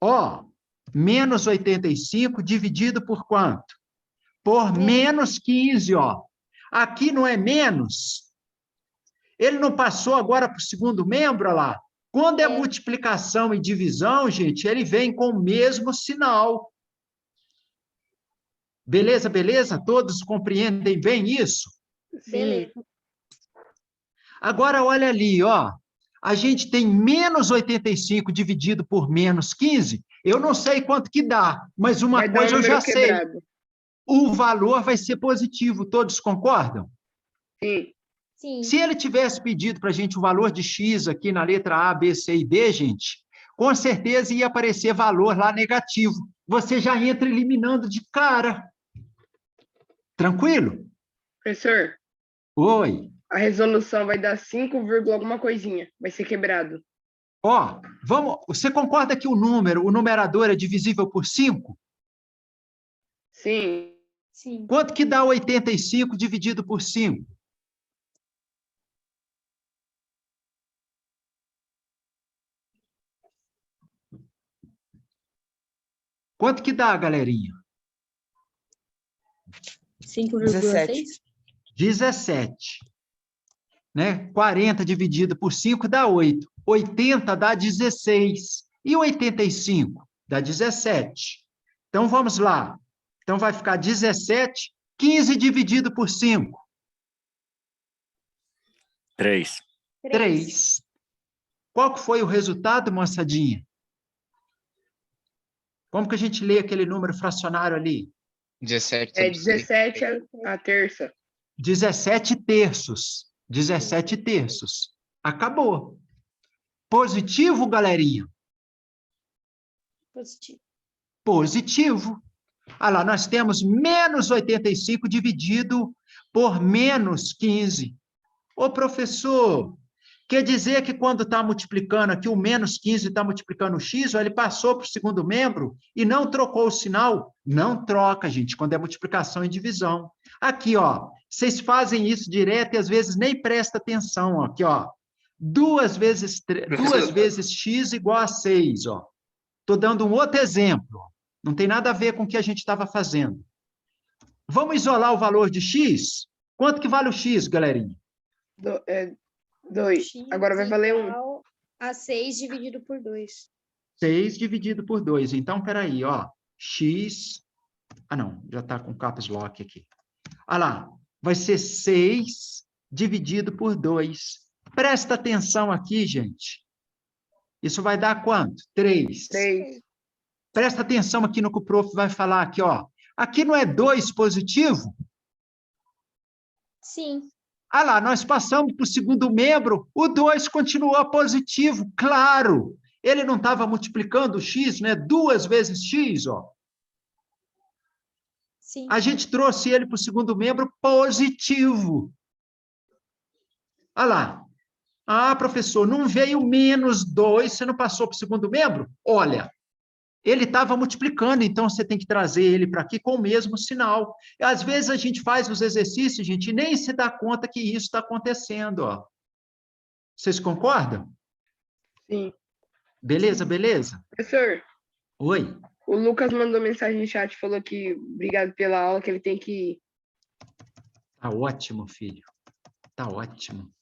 Speaker 2: Ó, menos 85 dividido por quanto? Por menos 15, ó. Aqui não é menos. Ele não passou agora para o segundo membro, ó lá. Quando é multiplicação e divisão, gente, ele vem com o mesmo sinal. Beleza, beleza? Todos compreendem bem isso?
Speaker 5: Beleza.
Speaker 2: Agora, olha ali, ó. A gente tem menos 85 dividido por menos 15. Eu não sei quanto que dá, mas uma
Speaker 4: Vai dar
Speaker 2: coisa
Speaker 4: um
Speaker 2: eu já
Speaker 4: número
Speaker 2: sei.
Speaker 4: quebrado.
Speaker 2: O valor vai ser positivo. Todos concordam?
Speaker 4: Sim.
Speaker 5: Sim.
Speaker 2: Se ele tivesse pedido para a gente o valor de x aqui na letra A, B, C e D, gente, com certeza ia aparecer valor lá negativo. Você já entra eliminando de cara. Tranquilo?
Speaker 4: Professor,
Speaker 2: Oi.
Speaker 4: a resolução vai dar 5, alguma coisinha. Vai ser quebrado.
Speaker 2: Ó, vamos. Você concorda que o numerador é divisível por 5?
Speaker 4: Sim.
Speaker 5: Sim.
Speaker 2: Quanto que dá 85 dividido por 5? Quanto que dá, galerinha?
Speaker 7: 5,6?
Speaker 2: 17. Né? 40 dividido por 5 dá 8. 80 dá 16. E 85? Dá 17. Então, vamos lá. Então, vai ficar 17, 15 dividido por 5.
Speaker 10: 3.
Speaker 2: 3. Qual que foi o resultado, moçadinha? Como que a gente lê aquele número fracionário ali?
Speaker 9: 17
Speaker 4: É
Speaker 9: sobre 6.
Speaker 4: 17 a terça.
Speaker 2: 17 terços. 17 terços. Acabou. Positivo, galerinha?
Speaker 5: Positivo.
Speaker 2: Positivo. Olha lá, nós temos menos 85 dividido por menos 15. Ô, professor, quer dizer que quando está multiplicando aqui, o menos 15 está multiplicando o x, ou ele passou para o segundo membro e não trocou o sinal? Não troca, gente, quando é multiplicação e divisão. Aqui, ó, vocês fazem isso direto e às vezes nem presta atenção, ó, aqui, ó. 2 vezes x igual a 6, ó. Estou dando um outro exemplo. Não tem nada a ver com o que a gente estava fazendo. Vamos isolar o valor de x? Quanto que vale o x, galerinha?
Speaker 4: 2. Agora vai valer 1.
Speaker 5: A 6 dividido por 2.
Speaker 2: 6 dividido por 2. Então, peraí, ó. X... Ah, não. Já está com caps lock aqui. Olha lá. Vai ser 6 dividido por 2. Presta atenção aqui, gente. Isso vai dar quanto? 3.
Speaker 4: 3.
Speaker 2: Presta atenção aqui no que o prof vai falar aqui, ó. Aqui não é 2 positivo?
Speaker 5: Sim.
Speaker 2: Ah lá, nós passamos para o segundo membro, o 2 continuou positivo, claro. Ele não estava multiplicando o x, né? 2 vezes x, ó.
Speaker 5: Sim.
Speaker 2: A gente trouxe ele para o segundo membro positivo. Ah lá. Ah, professor, não veio menos 2, você não passou para o segundo membro? Olha, ele estava multiplicando, então você tem que trazer ele para aqui com o mesmo sinal. E, às vezes a gente faz os exercícios, gente, e nem se dá conta que isso está acontecendo, ó. Vocês concordam?
Speaker 4: Sim.
Speaker 2: Beleza, beleza?
Speaker 4: Professor,
Speaker 2: Oi.
Speaker 4: o Lucas mandou mensagem no chat, falou que obrigado pela aula, que ele tem que ir.
Speaker 2: Tá ótimo, filho. Tá ótimo.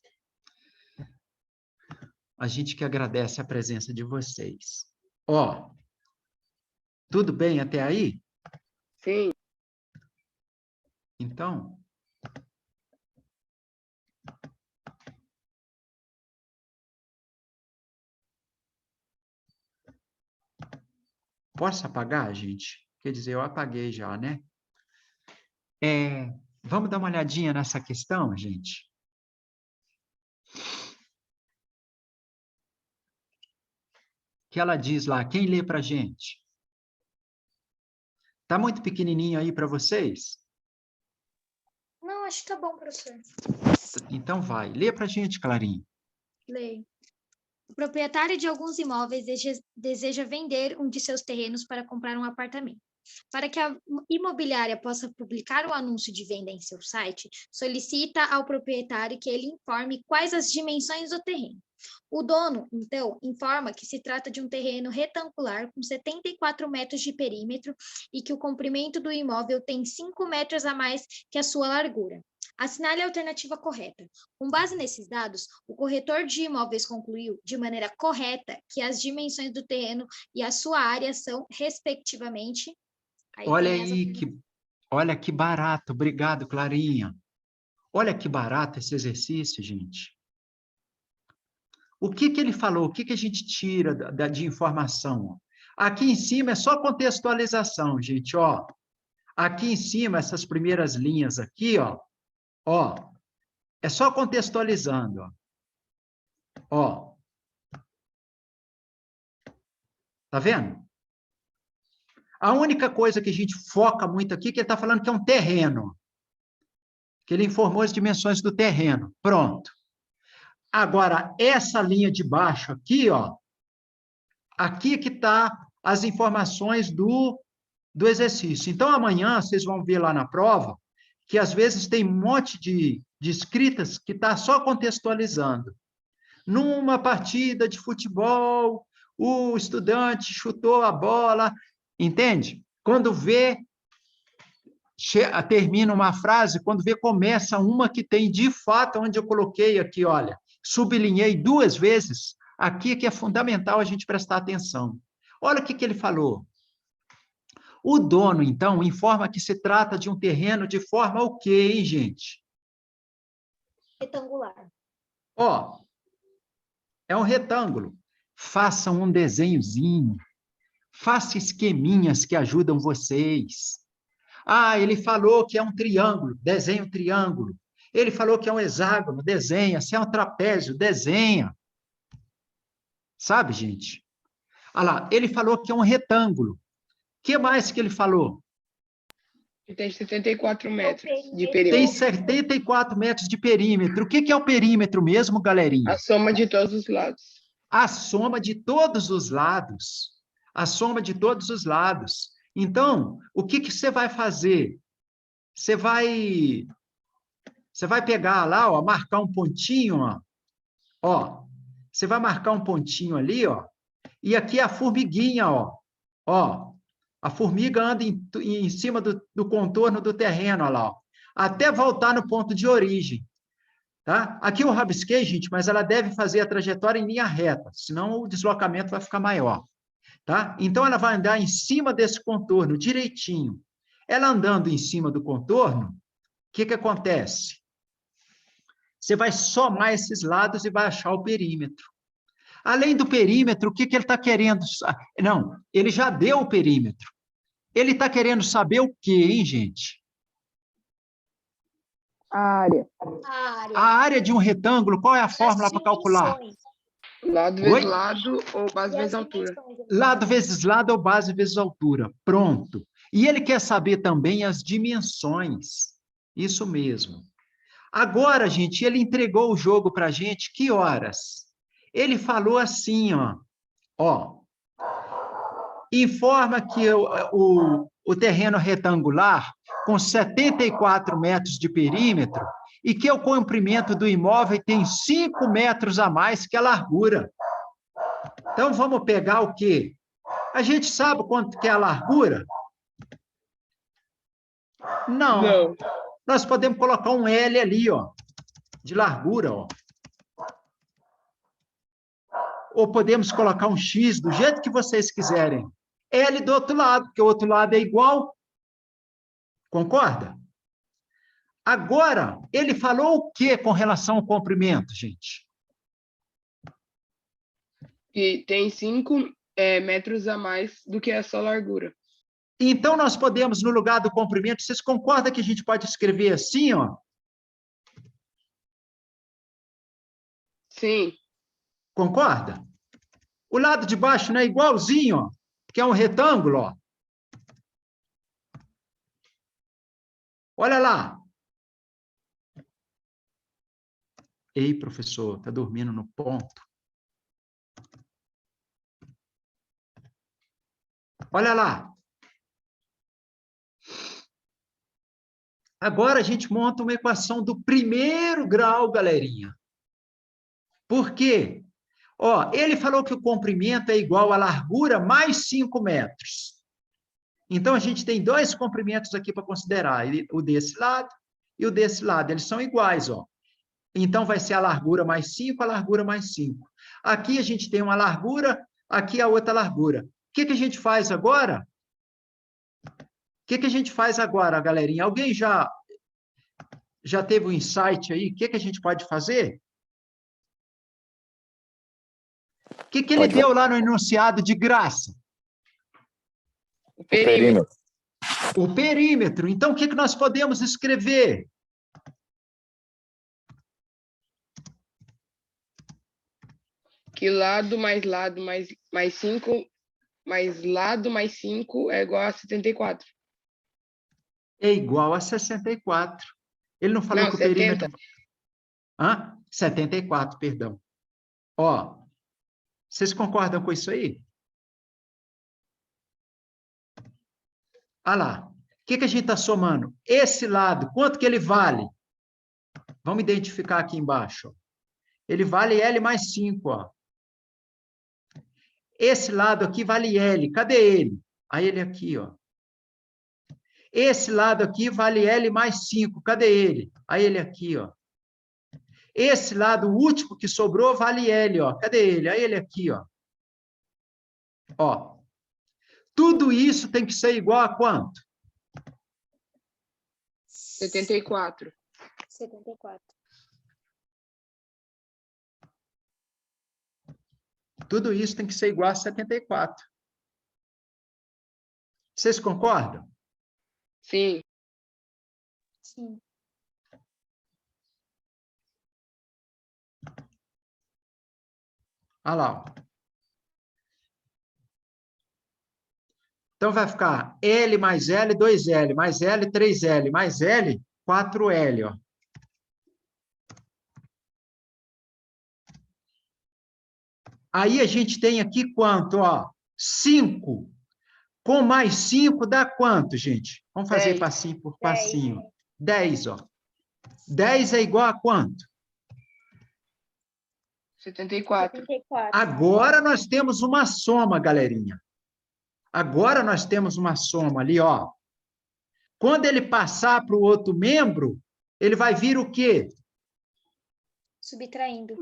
Speaker 2: A gente que agradece a presença de vocês. Ó, tudo bem até aí?
Speaker 4: Sim.
Speaker 2: Então, posso apagar, gente? Quer dizer, eu apaguei já, né? Vamos dar uma olhadinha nessa questão, gente? Que ela diz lá, quem lê para a gente? Tá muito pequenininho aí para vocês?
Speaker 5: Não, acho que tá bom, professor.
Speaker 2: Então vai, lê para a gente, Clarinha.
Speaker 5: Leio. O proprietário de alguns imóveis deseja vender um de seus terrenos para comprar um apartamento. Para que a imobiliária possa publicar o anúncio de venda em seu site, solicita ao proprietário que ele informe quais as dimensões do terreno. O dono, então, informa que se trata de um terreno retangular com 74 metros de perímetro e que o comprimento do imóvel tem 5 metros a mais que a sua largura. Assinale a alternativa correta. Com base nesses dados, o corretor de imóveis concluiu, de maneira correta, que as dimensões do terreno e a sua área são, respectivamente...
Speaker 2: Olha que barato. Obrigado, Clarinha. Olha que barato esse exercício, gente. O que ele falou? O que a gente tira de informação? Aqui em cima é só contextualização, gente, ó. Aqui em cima, essas primeiras linhas aqui, ó, é só contextualizando, ó. Tá vendo? A única coisa que a gente foca muito aqui, que ele está falando que é um terreno. Que ele informou as dimensões do terreno. Pronto. Agora, essa linha de baixo aqui, ó, aqui que está as informações do exercício. Então, amanhã, vocês vão ver lá na prova, que às vezes tem um monte de escritas que está só contextualizando. Numa partida de futebol, o estudante chutou a bola, entende? Quando vê, termina uma frase, quando vê, começa uma que tem, de fato, onde eu coloquei aqui, olha, sublinhei 2 vezes, aqui que é fundamental a gente prestar atenção. Olha o que ele falou. O dono, então, informa que se trata de um terreno de forma o quê, hein, gente?
Speaker 5: Retangular.
Speaker 2: Ó, é um retângulo. Façam um desenhozinho. Faça esqueminhas que ajudam vocês. Ah, ele falou que é um triângulo, desenha um triângulo. Ele falou que é um hexágono, desenha. Se é um trapézio, desenha. Sabe, gente? Olha lá, ele falou que é um retângulo. O que mais que ele falou?
Speaker 4: E tem 74 metros de
Speaker 2: Tem
Speaker 4: perímetro.
Speaker 2: 74 metros de perímetro. O que é o perímetro mesmo, galerinha?
Speaker 4: A soma de todos os lados.
Speaker 2: A soma de todos os lados. A soma de todos os lados. Então, o que você vai fazer? Você vai pegar lá, ó, marcar um pontinho, ó. Você vai marcar um pontinho ali, ó. E aqui é a formiguinha, ó. Ó, a formiga anda em cima do contorno do terreno, ó lá, ó, até voltar no ponto de origem. Tá? Aqui eu rabisquei, gente, mas ela deve fazer a trajetória em linha reta, senão o deslocamento vai ficar maior. Tá? Então, ela vai andar em cima desse contorno, direitinho. Ela andando em cima do contorno, o que acontece? Você vai somar esses lados e vai achar o perímetro. Além do perímetro, o que ele está querendo? Não, ele já deu o perímetro. Ele está querendo saber o quê, hein, gente?
Speaker 3: A área.
Speaker 2: A área de um retângulo, qual é a fórmula para calcular?
Speaker 4: Lado vezes lado ou base vezes altura.
Speaker 2: Lado vezes lado ou base vezes altura. Pronto. E ele quer saber também as dimensões. Isso mesmo. Agora, gente, ele entregou o jogo para a gente, que horas? Ele falou assim, ó, informa que o terreno retangular, com 74 metros de perímetro, e que o comprimento do imóvel tem 5 metros a mais que a largura. Então, vamos pegar o quê? A gente sabe quanto que é a largura? Não. Nós podemos colocar um L ali, ó, de largura, ó. Ou podemos colocar um X, do jeito que vocês quiserem. L do outro lado, porque o outro lado é igual. Concorda? Agora, ele falou o que com relação ao comprimento, gente?
Speaker 4: Que tem 5 metros a mais do que a sua largura.
Speaker 2: Então, nós podemos, no lugar do comprimento, vocês concordam que a gente pode escrever assim, ó?
Speaker 4: Sim.
Speaker 2: Concorda? O lado de baixo não é igualzinho, ó, que é um retângulo, ó. Olha lá. Ei, professor, está dormindo no ponto. Olha lá. Agora a gente monta uma equação do primeiro grau, galerinha. Por quê? Ó, ele falou que o comprimento é igual à largura mais 5 metros. Então, a gente tem dois comprimentos aqui para considerar, o desse lado e o desse lado. Eles são iguais, ó. Então, vai ser a largura mais 5, a largura mais 5. Aqui a gente tem uma largura, aqui a outra largura. O que a gente faz agora? O que a gente faz agora, galerinha? Alguém já teve um insight aí? O que a gente pode fazer? O que ele deu lá no enunciado de graça?
Speaker 4: O perímetro.
Speaker 2: O perímetro. Então, o que nós podemos escrever?
Speaker 4: Que lado mais 5, mais lado mais 5 é igual a 74.
Speaker 2: É igual a 64. Ele não falou que o
Speaker 4: 70.
Speaker 2: perímetro... Hã? 74, perdão. Ó, vocês concordam com isso aí? Olha lá. O que a gente está somando? Esse lado, quanto que ele vale? Vamos identificar aqui embaixo. Ó. Ele vale L mais 5, ó. Esse lado aqui vale L. Cadê ele? Aí ele aqui, ó. Esse lado aqui vale L mais 5. Cadê ele? Aí ele aqui, ó. Esse lado último que sobrou vale L, ó. Cadê ele? Aí ele aqui, ó. Ó. Tudo isso tem que ser igual a quanto?
Speaker 4: 74.
Speaker 5: 74.
Speaker 2: Tudo isso tem que ser igual a 74. Vocês concordam?
Speaker 4: Sim.
Speaker 5: Sim.
Speaker 2: Olha lá. Ó. Então, vai ficar L mais L, 2L, mais L, 3L, mais L, 4L. Ó. Aí a gente tem aqui quanto? Ó? 5. Com mais 5 dá quanto, gente? Vamos fazer
Speaker 4: 10.
Speaker 2: passinho por passinho. 10, ó. 10 é igual a quanto?
Speaker 4: 74.
Speaker 5: 74.
Speaker 2: Agora nós temos uma soma, galerinha. Agora nós temos uma soma ali, ó. Quando ele passar para o outro membro, ele vai vir o quê?
Speaker 5: Subtraindo.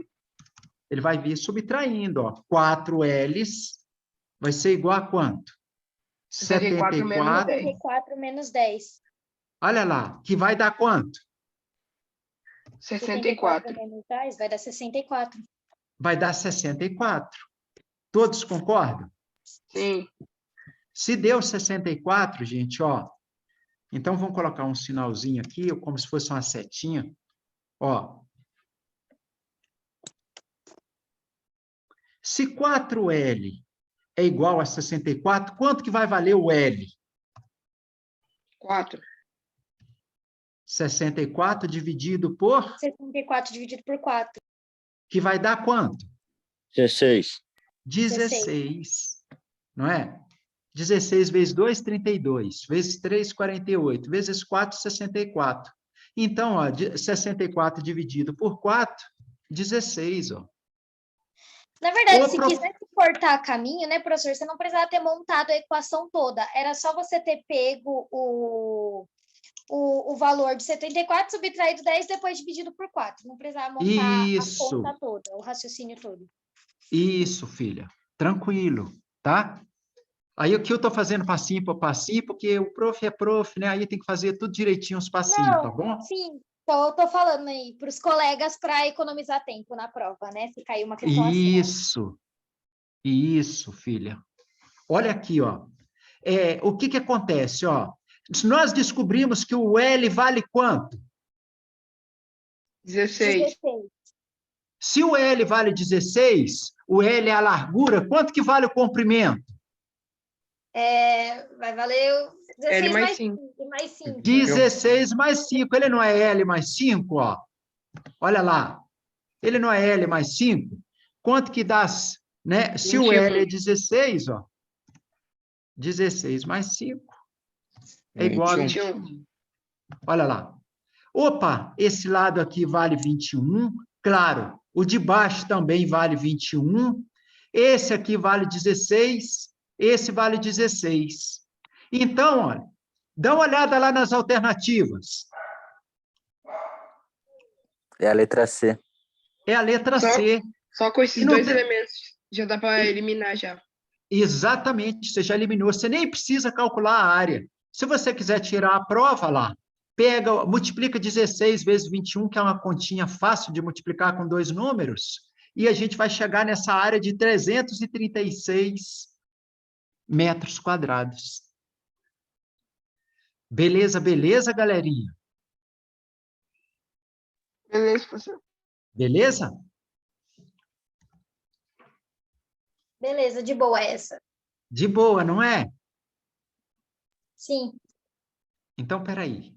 Speaker 2: Ele vai vir subtraindo, ó. 4 L's vai ser igual a quanto?
Speaker 4: 74 menos 10.
Speaker 5: 74 menos 10.
Speaker 2: Olha lá, que vai dar quanto?
Speaker 4: 64.
Speaker 5: Menos 10 vai dar 64.
Speaker 2: Vai dar 64. Todos concordam?
Speaker 4: Sim.
Speaker 2: Se deu 64, gente, ó, então vamos colocar um sinalzinho aqui, como se fosse uma setinha, ó. Se 4L é igual a 64, quanto que vai valer o L?
Speaker 4: 4.
Speaker 2: 64 dividido por?
Speaker 5: 64 dividido por 4.
Speaker 2: Que vai dar quanto?
Speaker 9: 16.
Speaker 2: 16. Não é? 16 vezes 2, 32. Vezes 3, 48. Vezes 4, 64. Então, ó, 64 dividido por 4, 16, ó.
Speaker 5: Na verdade, se quisesse cortar caminho, né, professor, você não precisava ter montado a equação toda. Era só você ter pego o valor de 74, subtraído 10, depois dividido por 4. Não precisava montar a conta toda, o raciocínio todo.
Speaker 2: Isso, filha. Tranquilo, tá? Aí aqui eu estou fazendo passinho por passinho, porque o prof é prof, né? Aí tem que fazer tudo direitinho os passinhos, tá bom?
Speaker 5: Sim. Então, eu tô falando aí para os colegas para economizar tempo na prova, né? Se cair uma questão assim.
Speaker 2: Isso, filha. Olha aqui, ó. O que acontece, ó? Nós descobrimos que o L vale quanto?
Speaker 4: 16.
Speaker 2: Se o L vale 16, o L é a largura, quanto que vale o comprimento?
Speaker 5: Vai valer 16 mais 5. Mais 5.
Speaker 2: 16 mais 5. Ele não é L mais 5, ó. Olha lá. Ele não é L mais 5? Quanto que dá, né? Se 21. O L é 16, ó. 16 mais 5 é igual a 21. Olha lá. Opa, esse lado aqui vale 21. Claro, o de baixo também vale 21. Esse aqui vale 16. Esse vale 16. Então, olha, dá uma olhada lá nas alternativas.
Speaker 9: É a letra C.
Speaker 2: É a letra C.
Speaker 4: Só com esses dois elementos já dá para eliminar já.
Speaker 2: Exatamente, você já eliminou. Você nem precisa calcular a área. Se você quiser tirar a prova lá, pega, multiplica 16 vezes 21, que é uma continha fácil de multiplicar com 2 números, e a gente vai chegar nessa área de 336 metros quadrados. Beleza, beleza, galerinha?
Speaker 4: Beleza, professor.
Speaker 2: Beleza?
Speaker 5: Beleza, de boa essa.
Speaker 2: De boa, não é?
Speaker 5: Sim.
Speaker 2: Então, peraí.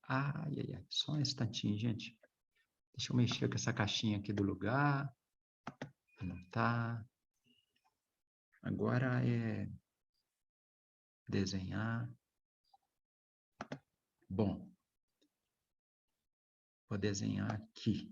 Speaker 2: Ai, só um instantinho, gente. Deixa eu mexer com essa caixinha aqui do lugar. Anotar. Agora é desenhar. Bom, vou desenhar aqui.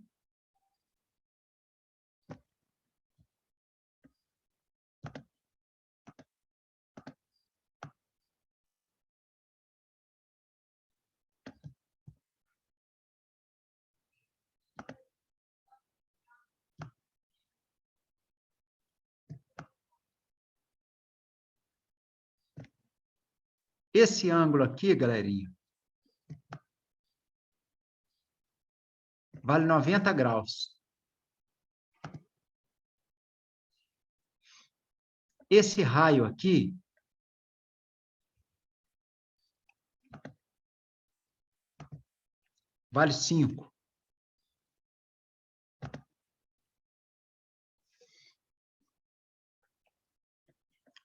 Speaker 2: esse ângulo aqui, galerinha, vale 90 graus. Esse raio aqui vale 5.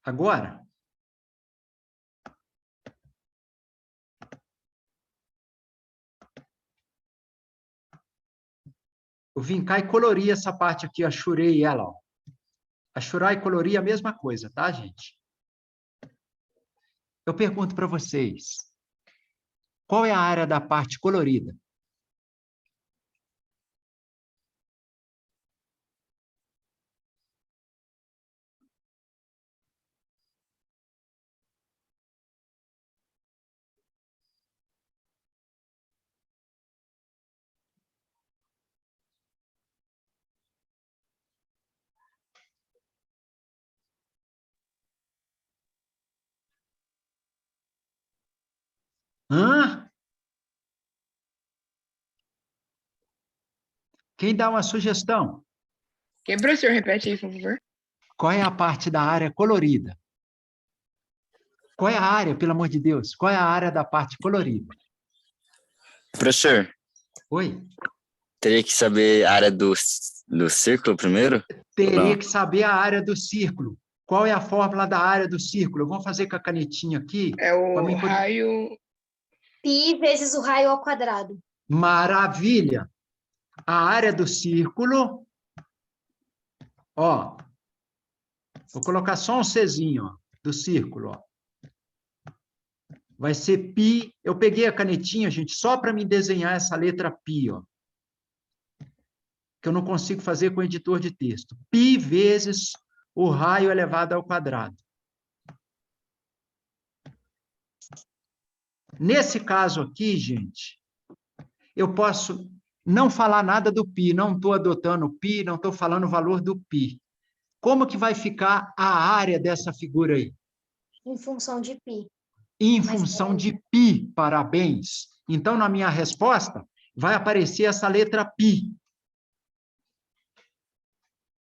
Speaker 2: Agora, eu vim cá e colori essa parte aqui, achurei ela, ó. Achurar e colorir é a mesma coisa, tá, gente? Eu pergunto para vocês, qual é a área da parte colorida? Hã? Quem dá uma sugestão?
Speaker 4: Que, professor, repete aí, por favor.
Speaker 2: Qual é a parte da área colorida? Qual é a área, pelo amor de Deus? Qual é a área da parte colorida?
Speaker 9: Professor,
Speaker 2: Oi?
Speaker 9: teria que saber a área do círculo primeiro?
Speaker 2: Teria
Speaker 9: Não.
Speaker 2: que saber a área do círculo. Qual é a fórmula da área do círculo? Eu vou fazer com a canetinha aqui.
Speaker 4: É o raio...
Speaker 5: Π vezes o raio ao quadrado.
Speaker 2: Maravilha! A área do círculo, ó, vou colocar só um Czinho, ó, do círculo, ó. Vai ser π, eu peguei a canetinha, gente, só para me desenhar essa letra π, ó, que eu não consigo fazer com o editor de texto. Π vezes o raio elevado ao quadrado. Nesse caso aqui, gente, eu posso não falar nada do π, não estou adotando o π, não estou falando o valor do π. Como que vai ficar a área dessa figura aí?
Speaker 5: Em função de π.
Speaker 2: Em função de π, parabéns. Então, na minha resposta, vai aparecer essa letra π.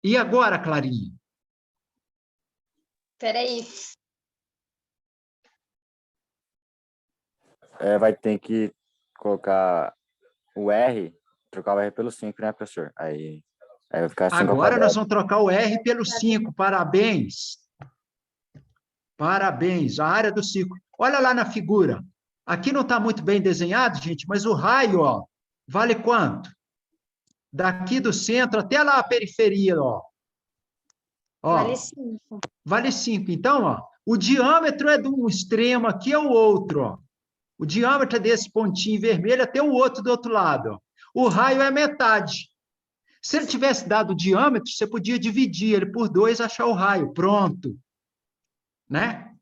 Speaker 2: E agora, Clarinha?
Speaker 5: Espera aí.
Speaker 9: Vai ter que colocar o R, trocar o R pelo 5, né, professor? Aí vai ficar 5 ao
Speaker 2: Agora
Speaker 9: quadrado.
Speaker 2: nós vamos trocar o R pelo 5. Parabéns. Parabéns. A área do círculo. Olha lá na figura. Aqui não está muito bem desenhado, gente, mas o raio, ó, vale quanto? Daqui do centro até lá a periferia, ó. Ó,
Speaker 5: Vale 5.
Speaker 2: vale 5. Então, ó, o diâmetro é de um extremo aqui ao outro, ó. O diâmetro é desse pontinho vermelho até o outro do outro lado, ó. O raio é metade. Se ele tivesse dado o diâmetro, você podia dividir ele por 2 e achar o raio. Pronto. Né?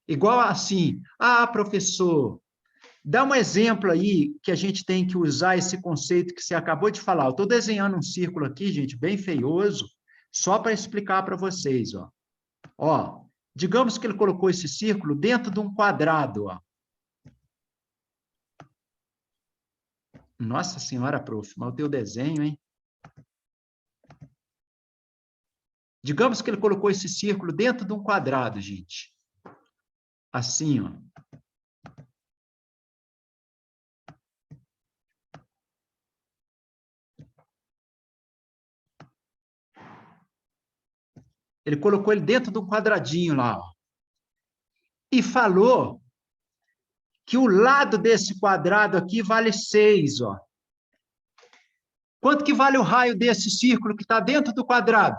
Speaker 2: Igual assim. Ah, professor, dá um exemplo aí que a gente tem que usar esse conceito que você acabou de falar. Eu estou desenhando um círculo aqui, gente, bem feioso, só para explicar para vocês, ó. Ó, digamos que ele colocou esse círculo dentro de um quadrado, ó. Nossa senhora, prof, mas o teu desenho, hein? Digamos que ele colocou esse círculo dentro de um quadrado, gente. Assim, ó. Ele colocou ele dentro de um quadradinho lá, ó. E falou que o lado desse quadrado aqui vale 6, ó. Quanto que vale o raio desse círculo que está dentro do quadrado?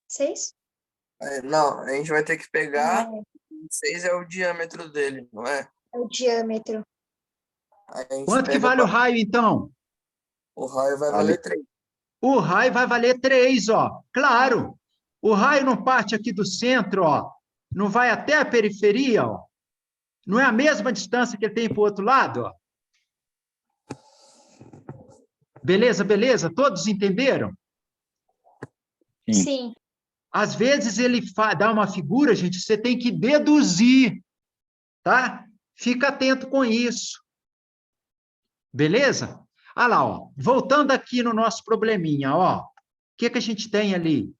Speaker 5: 6?
Speaker 6: Não, a gente vai ter que pegar...
Speaker 5: Não,
Speaker 6: 6 é o diâmetro dele, não é?
Speaker 5: é o diâmetro.
Speaker 6: Aí a gente
Speaker 2: Quanto que
Speaker 6: pega
Speaker 2: vale o raio, então?
Speaker 6: O raio vai valer 3.
Speaker 2: O raio vai valer 3, ó. Claro. O raio não parte aqui do centro, ó. Não vai até a periferia, ó. Não é a mesma distância que ele tem para o outro lado, ó. Beleza, beleza? Todos entenderam?
Speaker 5: Sim.
Speaker 2: Às vezes ele dá uma figura, gente, você tem que deduzir, tá? Fica atento com isso. Beleza? Olha lá, ó. Voltando aqui no nosso probleminha, ó. O que a gente tem ali?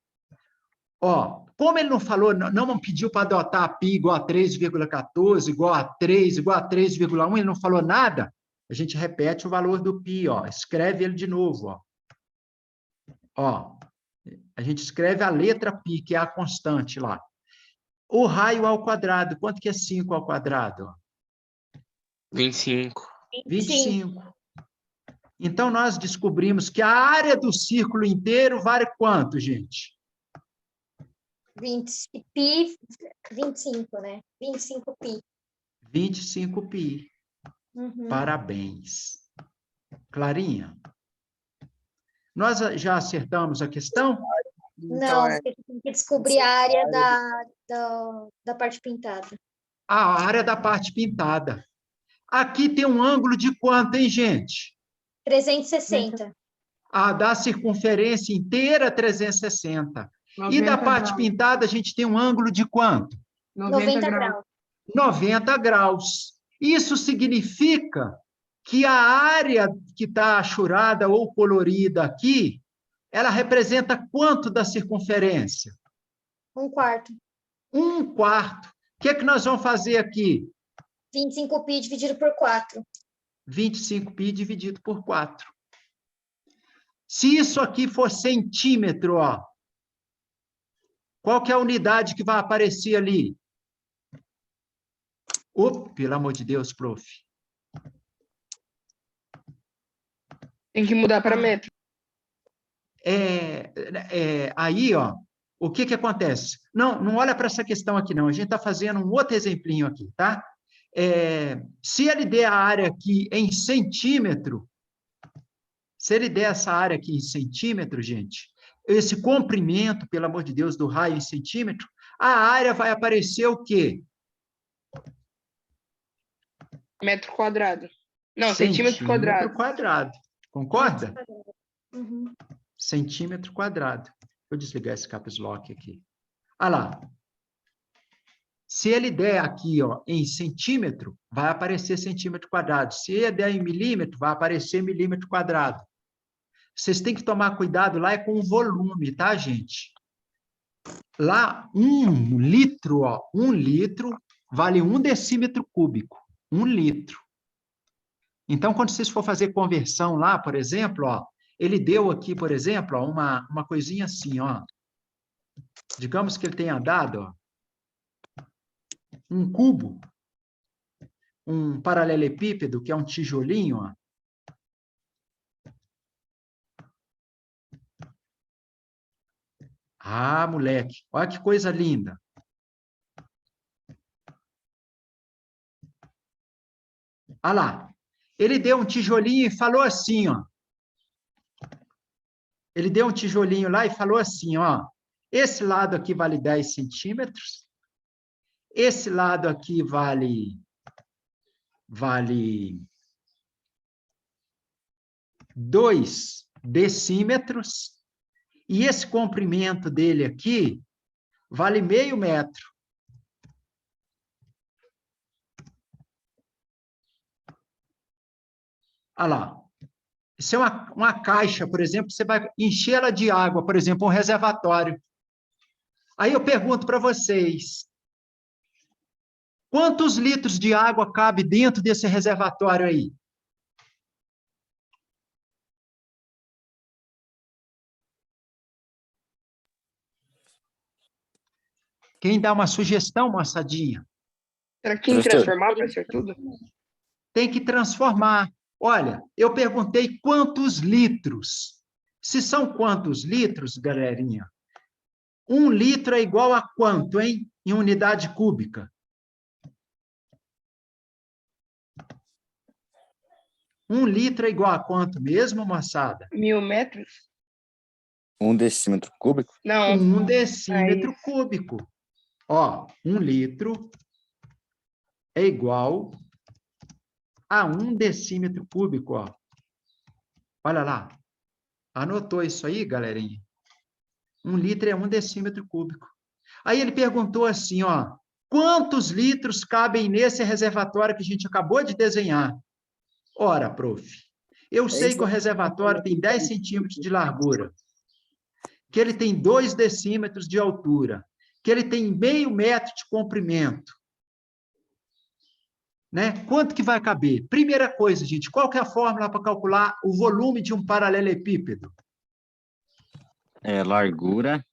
Speaker 2: Ó, como ele não falou, não pediu para adotar a π igual a 3,14, igual a 3, igual a 3,1, ele não falou nada, a gente repete o valor do π, ó. Escreve ele de novo, ó. Ó, a gente escreve a letra π, que é a constante lá. O raio ao quadrado, quanto que é 5 ao quadrado?
Speaker 10: 25.
Speaker 2: 25. Então, nós descobrimos que a área do círculo inteiro vale quanto, gente?
Speaker 5: 20π, 25, né? 25π.
Speaker 2: 25π.
Speaker 5: Uhum.
Speaker 2: Parabéns. Clarinha? Nós já acertamos a questão?
Speaker 5: Não, porque tem que descobrir a área da parte pintada.
Speaker 2: A área da parte pintada. Aqui tem um ângulo de quanto, hein, gente?
Speaker 5: 360.
Speaker 2: A da circunferência inteira, 360. E da parte pintada, a gente tem um ângulo de quanto?
Speaker 5: 90 graus.
Speaker 2: 90 graus. Isso significa que a área que está achurada ou colorida aqui, ela representa quanto da circunferência?
Speaker 5: 1/4.
Speaker 2: 1/4. O que nós vamos fazer aqui?
Speaker 5: 25π dividido por 4.
Speaker 2: 25π dividido por 4. Se isso aqui for centímetro, ó, qual que é a unidade que vai aparecer ali? Pelo amor de Deus, prof.
Speaker 4: Tem que mudar para metro.
Speaker 2: Aí, ó, o que acontece? Não olha para essa questão aqui, não. A gente está fazendo um outro exemplinho aqui, tá? Se ele der a área aqui em centímetro, se ele der essa área aqui em centímetro, gente, esse comprimento, pelo amor de Deus, do raio em centímetro, a área vai aparecer o quê?
Speaker 4: Metro quadrado. Não, centímetro quadrado.
Speaker 2: Centímetro quadrado. Concorda?
Speaker 5: Uhum.
Speaker 2: Centímetro quadrado. Vou desligar esse caps lock aqui. Olha lá. Se ele der aqui, ó, em centímetro, vai aparecer centímetro quadrado. Se ele der em milímetro, vai aparecer milímetro quadrado. Vocês têm que tomar cuidado lá com o volume, tá, gente? Lá, 1 litro, ó, 1 litro vale 1 decímetro cúbico. 1 litro. Então, quando vocês for fazer conversão lá, por exemplo, ó, ele deu aqui, por exemplo, ó, uma coisinha assim, ó. Digamos que ele tenha dado, ó, um cubo, um paralelepípedo, que é um tijolinho, ó. Ah, moleque, olha que coisa linda. Olha lá. Ele deu um tijolinho e falou assim, ó. Ele deu um tijolinho lá e falou assim, ó. Esse lado aqui vale 10 centímetros. Esse lado aqui vale 2 decímetros. E esse comprimento dele aqui vale meio metro. Olha lá. Isso é uma caixa, por exemplo, você vai encher ela de água, por exemplo, um reservatório. Aí eu pergunto para vocês, quantos litros de água cabe dentro desse reservatório aí? Quem dá uma sugestão, moçadinha?
Speaker 4: Será que tem que transformar para ser tudo?
Speaker 2: Tem que transformar. Olha, eu perguntei quantos litros. Se são quantos litros, galerinha? 1 litro é igual a quanto, hein? Em unidade cúbica. 1 litro é igual a quanto mesmo, moçada?
Speaker 4: 1000 metros?
Speaker 9: 1 decímetro cúbico?
Speaker 4: Não.
Speaker 2: 1 decímetro cúbico. Ó, 1 litro é igual a 1 decímetro cúbico, ó. Olha lá. Anotou isso aí, galerinha? 1 litro é 1 decímetro cúbico. Aí ele perguntou assim, ó, quantos litros cabem nesse reservatório que a gente acabou de desenhar? Ora, prof, eu sei que o reservatório tem 10 centímetros de largura, que ele tem 2 decímetros de altura, que ele tem meio metro de comprimento. Né? Quanto que vai caber? Primeira coisa, gente, qual que é a fórmula para calcular o volume de um paralelepípedo?
Speaker 9: Largura,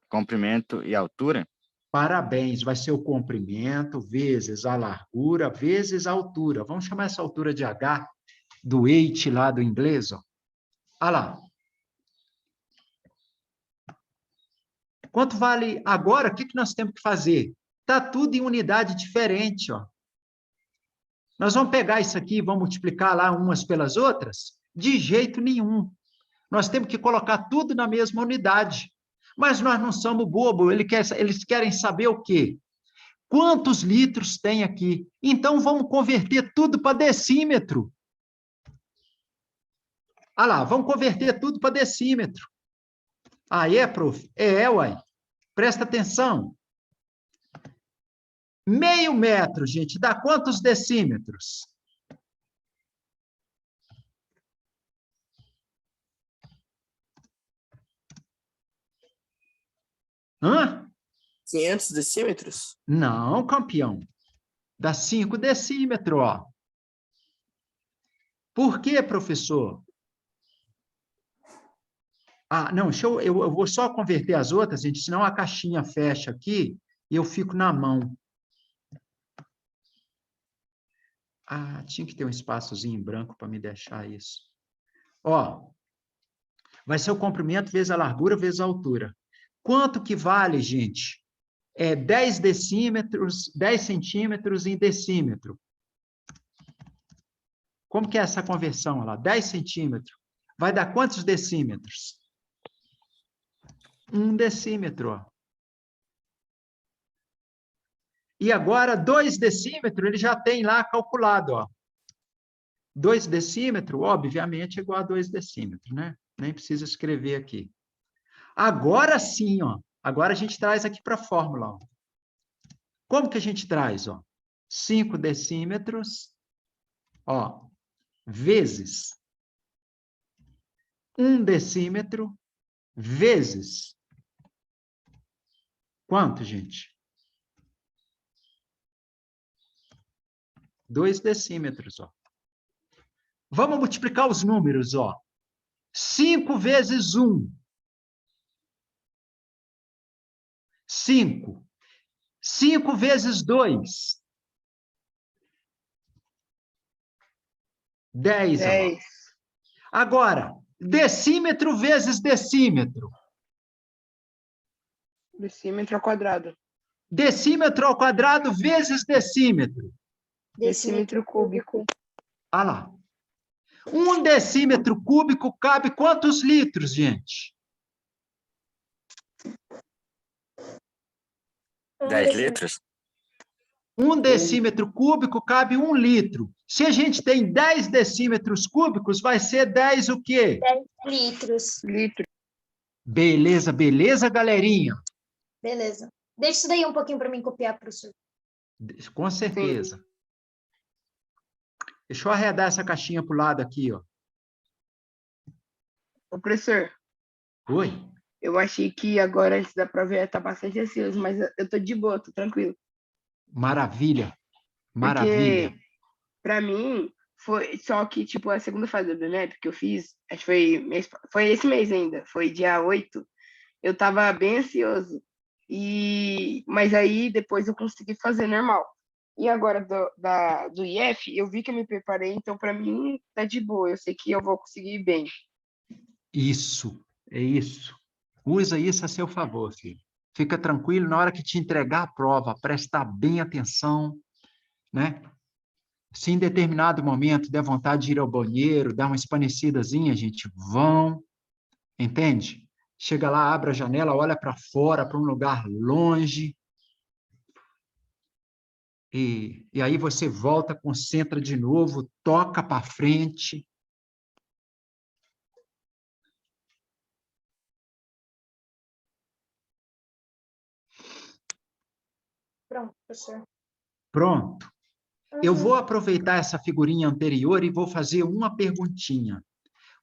Speaker 9: comprimento e altura?
Speaker 2: Parabéns, vai ser o comprimento vezes a largura vezes a altura. Vamos chamar essa altura de H, do H lá do inglês, ó. Olha lá. Quanto vale agora? O que nós temos que fazer? Está tudo em unidade diferente, ó. Nós vamos pegar isso aqui e vamos multiplicar lá umas pelas outras? De jeito nenhum. Nós temos que colocar tudo na mesma unidade. Mas nós não somos bobo, eles querem saber o quê? Quantos litros tem aqui? Então, vamos converter tudo para decímetro. Olha lá, vamos converter tudo para decímetro. Ah, é, prof? Uai. Presta atenção. Meio metro, gente, dá quantos decímetros? Hã?
Speaker 6: 500 decímetros?
Speaker 2: Não, campeão. Dá 5 decímetros, ó. Por quê, professor? Ah, não, eu vou só converter as outras, gente, senão a caixinha fecha aqui e eu fico na mão. Ah, tinha que ter um espaçozinho em branco para me deixar isso. Ó, vai ser o comprimento vezes a largura vezes a altura. Quanto que vale, gente? 10 decímetros, 10 centímetros em decímetro. Como que é essa conversão lá? 10 centímetros. Vai dar quantos decímetros? 1 decímetro, ó. E agora, 2 decímetros, ele já tem lá calculado, ó. 2 decímetros, obviamente, é igual a 2 decímetros, né? Nem precisa escrever aqui. Agora sim, ó. Agora a gente traz aqui para a fórmula, ó. Como que a gente traz, ó? 5 decímetros, ó, vezes 1 decímetro, vezes quanto, gente? 2 decímetros, ó. Vamos multiplicar os números, ó. 5 vezes 1. 5. 5 vezes 2. 10.
Speaker 4: 10.
Speaker 2: Agora, decímetro vezes decímetro.
Speaker 4: Decímetro ao quadrado.
Speaker 2: Decímetro ao quadrado vezes decímetro.
Speaker 4: Decímetro cúbico.
Speaker 2: Olha lá. 1 decímetro cúbico cabe quantos litros, gente?
Speaker 9: 10 litros?
Speaker 2: 1 decímetro cúbico cabe 1 litro. Se a gente tem 10 decímetros cúbicos, vai ser 10 o quê?
Speaker 5: 10 litros.
Speaker 2: Beleza, beleza, galerinha?
Speaker 5: Beleza. Deixa isso daí um pouquinho para mim copiar, professor.
Speaker 2: Com certeza. Deixa eu arredar essa caixinha para o lado aqui, ó.
Speaker 4: Ô, professor.
Speaker 2: Oi?
Speaker 4: Eu achei que agora, antes da prova, ia estar bastante ansioso, mas eu tô de boa, tô tranquilo.
Speaker 2: Maravilha. Maravilha.
Speaker 4: Porque, pra mim, foi só que, tipo, a segunda fase do BMEP que eu fiz, acho que foi esse mês ainda, foi dia 8, eu tava bem ansioso. Mas aí, depois eu consegui fazer normal. E agora, do IF, eu vi que eu me preparei, então, pra mim, tá de boa. Eu sei que eu vou conseguir ir bem.
Speaker 2: Isso, é isso. Usa isso a seu favor, filho. Fica tranquilo, na hora que te entregar a prova, prestar bem atenção, né? Se em determinado momento der vontade de ir ao banheiro, dar uma espanecidazinha, gente, vão, entende? Chega lá, abre a janela, olha para fora, para um lugar longe, e aí você volta, concentra de novo, toca para frente.
Speaker 5: Pronto, professor.
Speaker 2: Pronto. Eu vou aproveitar essa figurinha anterior e vou fazer uma perguntinha.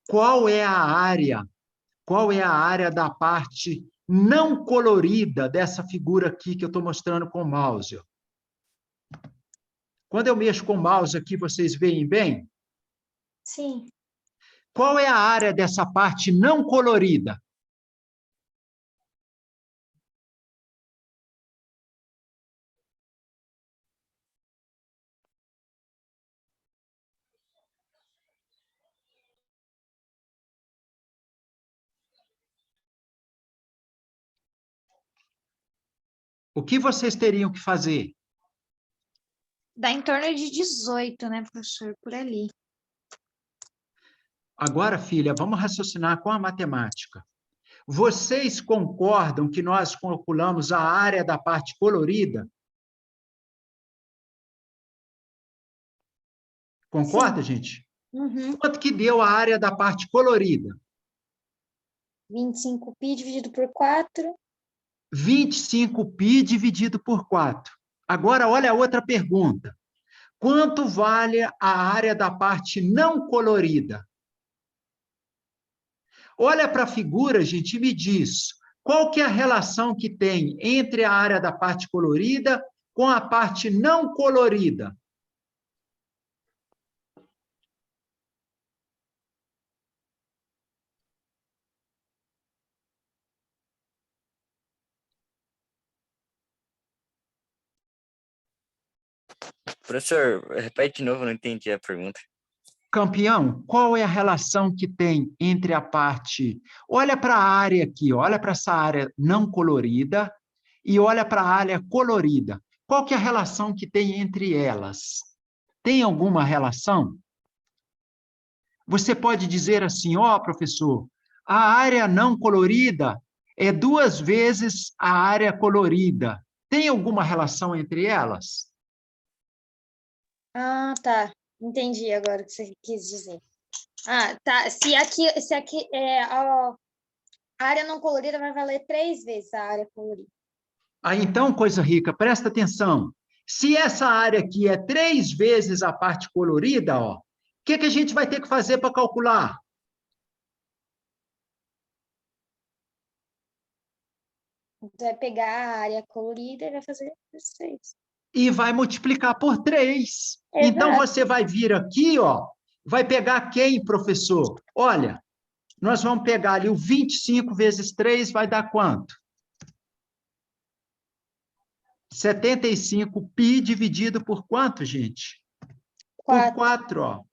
Speaker 2: Qual é a área da parte não colorida dessa figura aqui que eu estou mostrando com o mouse? Quando eu mexo com o mouse aqui, vocês veem bem?
Speaker 5: Sim.
Speaker 2: Qual é a área dessa parte não colorida? O que vocês teriam que fazer?
Speaker 5: Dá em torno de 18, né, professor? Por ali.
Speaker 2: Agora, filha, vamos raciocinar com a matemática. Vocês concordam que nós calculamos a área da parte colorida? Concorda,
Speaker 5: Sim.
Speaker 2: gente?
Speaker 5: Uhum.
Speaker 2: Quanto que deu a área da parte colorida?
Speaker 5: 25π dividido por 4.
Speaker 2: 25π dividido por 4. Agora, olha a outra pergunta. Quanto vale a área da parte não colorida? Olha para a figura, gente, e me diz, qual que é a relação que tem entre a área da parte colorida com a parte não colorida?
Speaker 9: Professor, repete de novo, eu não entendi a pergunta.
Speaker 2: Campeão, qual é a relação que tem entre a parte... Olha para a área aqui, olha para essa área não colorida e olha para a área colorida. Qual que é a relação que tem entre elas? Tem alguma relação? Você pode dizer assim, ó, professor, a área não colorida é 2 vezes a área colorida. Tem alguma relação entre elas?
Speaker 5: Ah, tá. Entendi agora o que você quis dizer. Ah, tá. Se aqui a área não colorida vai valer 3 vezes a área colorida.
Speaker 2: Ah, então, coisa rica, presta atenção. Se essa área aqui é 3 vezes a parte colorida, ó, o que a gente vai ter que fazer para calcular?
Speaker 5: Você vai pegar a área colorida e vai fazer 6.
Speaker 2: E vai multiplicar por 3.
Speaker 5: Exato.
Speaker 2: Então, você vai vir aqui, ó, vai pegar quem, professor? Olha, nós vamos pegar ali o 25 vezes 3, vai dar quanto? 75π dividido por quanto, gente?
Speaker 5: 4.
Speaker 2: Por 4, ó.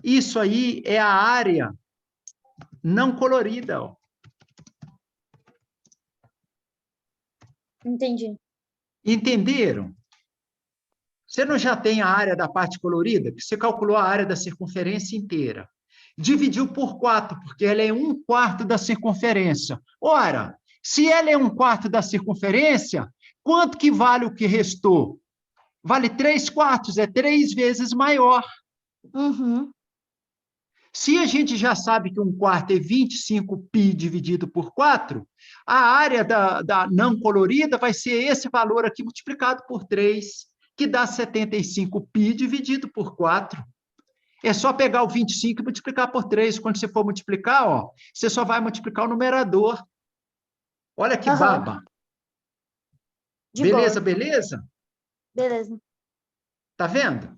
Speaker 2: Isso aí é a área não colorida, ó.
Speaker 5: Entendi.
Speaker 2: Entenderam? Você não já tem a área da parte colorida? Que você calculou a área da circunferência inteira. Dividiu por 4, porque ela é 1/4 da circunferência. Ora, se ela é 1/4 da circunferência, quanto que vale o que restou? Vale 3/4, é 3 vezes maior.
Speaker 5: Uhum.
Speaker 2: Se a gente já sabe que 1/4 é 25π dividido por 4, a área da não colorida vai ser esse valor aqui multiplicado por 3, que dá 75π dividido por 4. É só pegar o 25 e multiplicar por 3. Quando você for multiplicar, ó, você só vai multiplicar o numerador. Olha que baba. Beleza, beleza?
Speaker 5: Beleza.
Speaker 2: Tá vendo?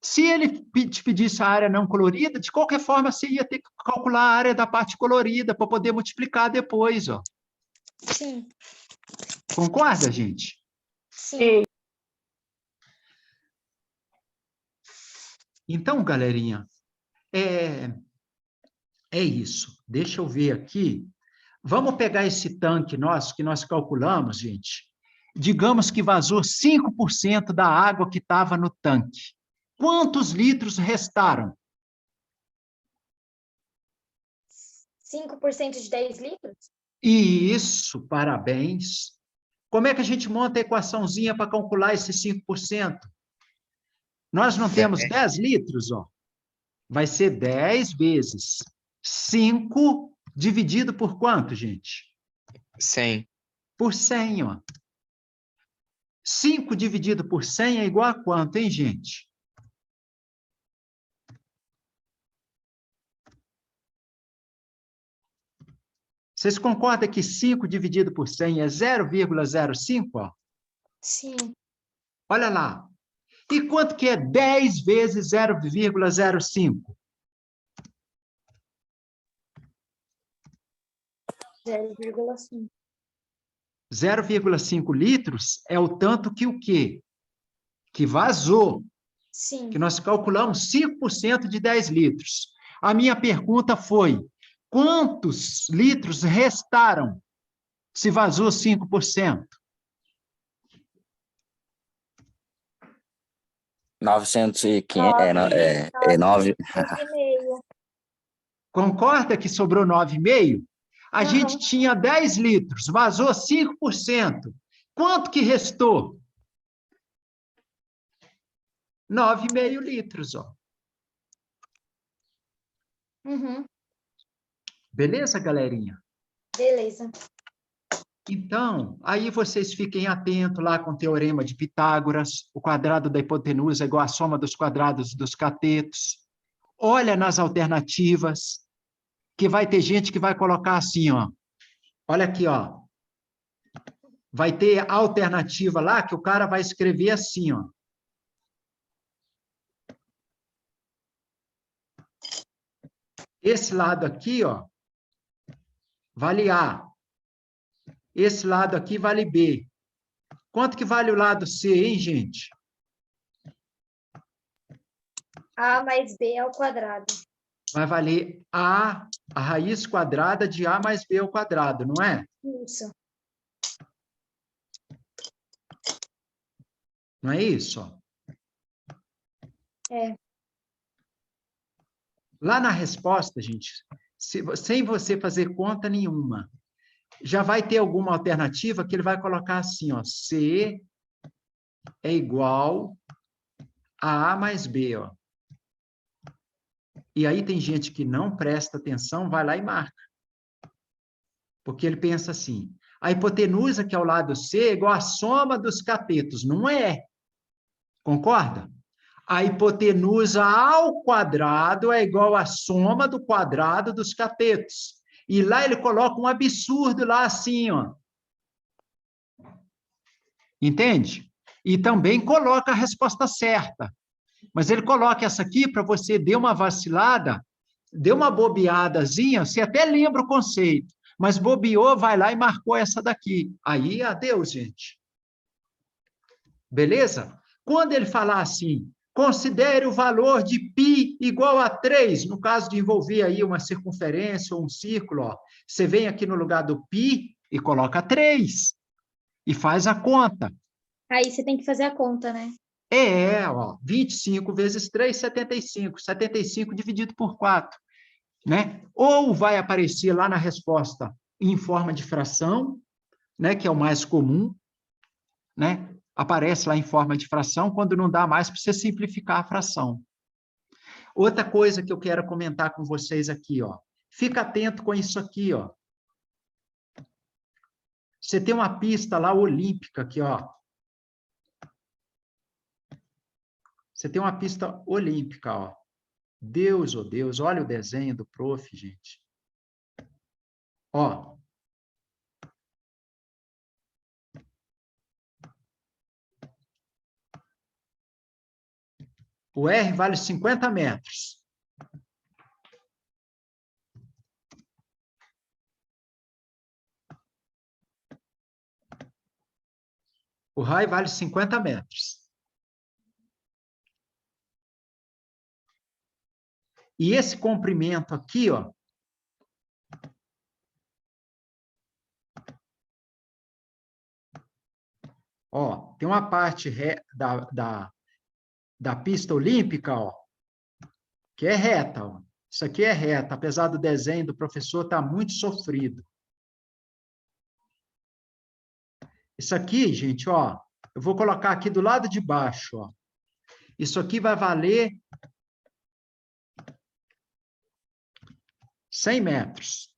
Speaker 2: Se ele te pedisse a área não colorida, de qualquer forma, você ia ter que calcular a área da parte colorida para poder multiplicar depois, ó.
Speaker 5: Sim.
Speaker 2: Concorda, gente?
Speaker 5: Sim.
Speaker 2: Então, galerinha, é isso. Deixa eu ver aqui. Vamos pegar esse tanque nosso que nós calculamos, gente. Digamos que vazou 5% da água que estava no tanque. Quantos litros restaram?
Speaker 5: 5% de 10 litros?
Speaker 2: Isso, parabéns. Como é que a gente monta a equaçãozinha para calcular esse 5%? Nós não temos 10 litros, ó. Vai ser 10 vezes 5 dividido por quanto, gente?
Speaker 10: 100.
Speaker 2: Por 100, ó. 5 dividido por 100 é igual a quanto, hein, gente? Vocês concordam que 5 dividido por 100 é 0,05? Ó?
Speaker 5: Sim.
Speaker 2: Olha lá. E quanto que é 10 vezes 0,05?
Speaker 5: 0,5.
Speaker 2: 0,5 litros é o tanto que o quê? Que vazou.
Speaker 5: Sim.
Speaker 2: Que nós calculamos 5% de 10 litros. A minha pergunta foi, quantos litros restaram se vazou 5%?
Speaker 9: 915, é 9.
Speaker 5: 9,5.
Speaker 2: Concorda que sobrou 9,5? A gente
Speaker 5: Aham.
Speaker 2: tinha 10 litros, vazou 5%. Quanto que restou? 9,5 litros, ó.
Speaker 5: Uhum.
Speaker 2: Beleza, galerinha?
Speaker 5: Beleza.
Speaker 2: Então, aí vocês fiquem atentos lá com o teorema de Pitágoras, o quadrado da hipotenusa é igual à soma dos quadrados dos catetos. Olha nas alternativas, que vai ter gente que vai colocar assim, ó. Olha aqui, ó. Vai ter a alternativa lá que o cara vai escrever assim, ó. Esse lado aqui, ó, vale A. Esse lado aqui vale B. Quanto que vale o lado C, hein, gente?
Speaker 5: A mais B ao quadrado.
Speaker 2: Vai valer a raiz quadrada de A mais B ao quadrado, não é?
Speaker 5: Isso.
Speaker 2: Não é isso?
Speaker 5: É.
Speaker 2: Lá na resposta, gente, sem você fazer conta nenhuma, já vai ter alguma alternativa que ele vai colocar assim, ó, C é igual a mais B, ó. E aí tem gente que não presta atenção, vai lá e marca. Porque ele pensa assim, a hipotenusa, que é o lado C, é igual à soma dos catetos. Não é. Concorda? A hipotenusa ao quadrado é igual à soma do quadrado dos catetos. E lá ele coloca um absurdo lá assim, ó. Entende? E também coloca a resposta certa. Mas ele coloca essa aqui para você dar uma vacilada, deu uma bobeadazinha, você até lembra o conceito, mas bobeou, vai lá e marcou essa daqui. Aí, adeus, gente. Beleza? Quando ele falar assim, considere o valor de π igual a 3, no caso de envolver aí uma circunferência ou um círculo, ó, você vem aqui no lugar do π e coloca 3 e faz a conta.
Speaker 5: Aí você tem que fazer a conta, né?
Speaker 2: Ó, 25 vezes 3, 75. 75 dividido por 4, né? Ou vai aparecer lá na resposta em forma de fração, né, que é o mais comum, né? Aparece lá em forma de fração, quando não dá mais para você simplificar a fração. Outra coisa que eu quero comentar com vocês aqui, ó. Fica atento com isso aqui, ó. Você tem uma pista lá olímpica aqui, ó. Você tem uma pista olímpica, ó. Deus, oh Deus, olha o desenho do prof, gente. Ó. O R vale 50 metros. O raio vale 50 metros. E esse comprimento aqui, ó, tem uma parte da pista olímpica, ó, que é reta. Ó. Isso aqui é reta, apesar do desenho do professor estar muito sofrido. Isso aqui, gente, ó, eu vou colocar aqui do lado de baixo, ó. Isso aqui vai valer 100 metros.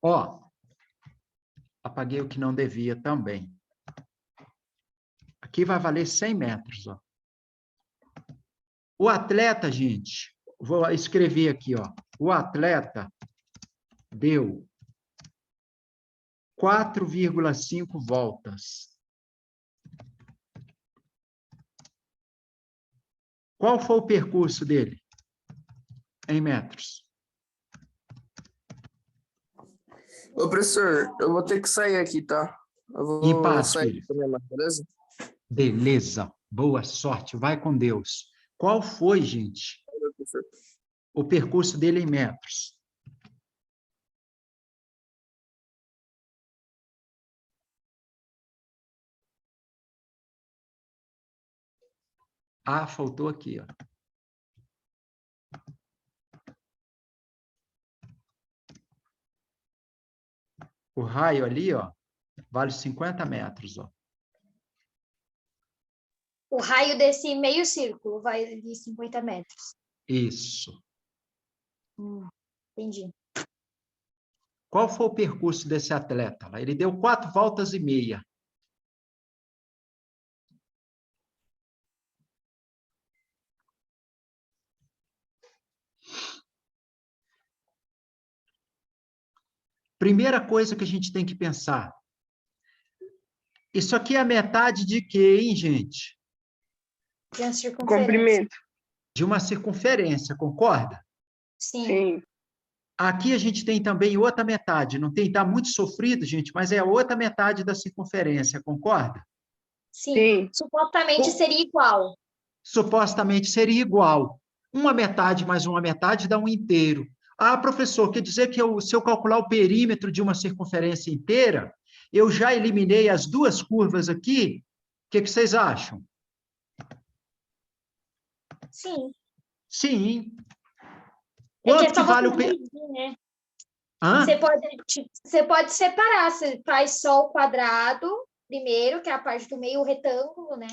Speaker 2: Ó, apaguei o que não devia também. Aqui vai valer 100 metros, ó. O atleta, gente, vou escrever aqui, ó. O atleta deu 4,5 voltas. Qual foi o percurso dele? Em metros.
Speaker 6: Ô, professor, eu vou ter que sair aqui, tá? Eu
Speaker 2: Em
Speaker 6: vou
Speaker 2: paz,
Speaker 6: sair
Speaker 2: filho.
Speaker 6: também, beleza?
Speaker 2: Beleza. Boa sorte. Vai com Deus. Qual foi, gente,
Speaker 6: Valeu, professor.
Speaker 2: o percurso dele em metros? Ah, faltou aqui, ó. O raio ali, ó, vale 50 metros, ó.
Speaker 5: O raio desse meio círculo vai de 50 metros.
Speaker 2: Isso.
Speaker 5: Entendi.
Speaker 2: Qual foi o percurso desse atleta? Ele deu 4 voltas e meia. Primeira coisa que a gente tem que pensar. Isso aqui é a metade de quê, hein, gente?
Speaker 5: De uma circunferência.
Speaker 4: Comprimento.
Speaker 2: De uma circunferência, concorda?
Speaker 5: Sim.
Speaker 4: Sim.
Speaker 2: Aqui a gente tem também outra metade. Não tem, tá muito sofrido, gente, mas é a outra metade da circunferência, concorda?
Speaker 5: Sim.
Speaker 4: Sim.
Speaker 5: Supostamente seria igual.
Speaker 2: Supostamente seria igual. Uma metade mais uma metade dá um inteiro. Ah, professor, quer dizer que se eu calcular o perímetro de uma circunferência inteira, eu já eliminei as duas curvas aqui? O que vocês acham?
Speaker 5: Sim.
Speaker 2: Sim.
Speaker 5: É que
Speaker 2: Quanto
Speaker 5: é só
Speaker 2: que vale
Speaker 5: você
Speaker 2: o perímetro?
Speaker 5: dividir, né?
Speaker 2: Hã?
Speaker 5: Você pode separar. Você faz só o quadrado primeiro, que é a parte do meio, o retângulo, né?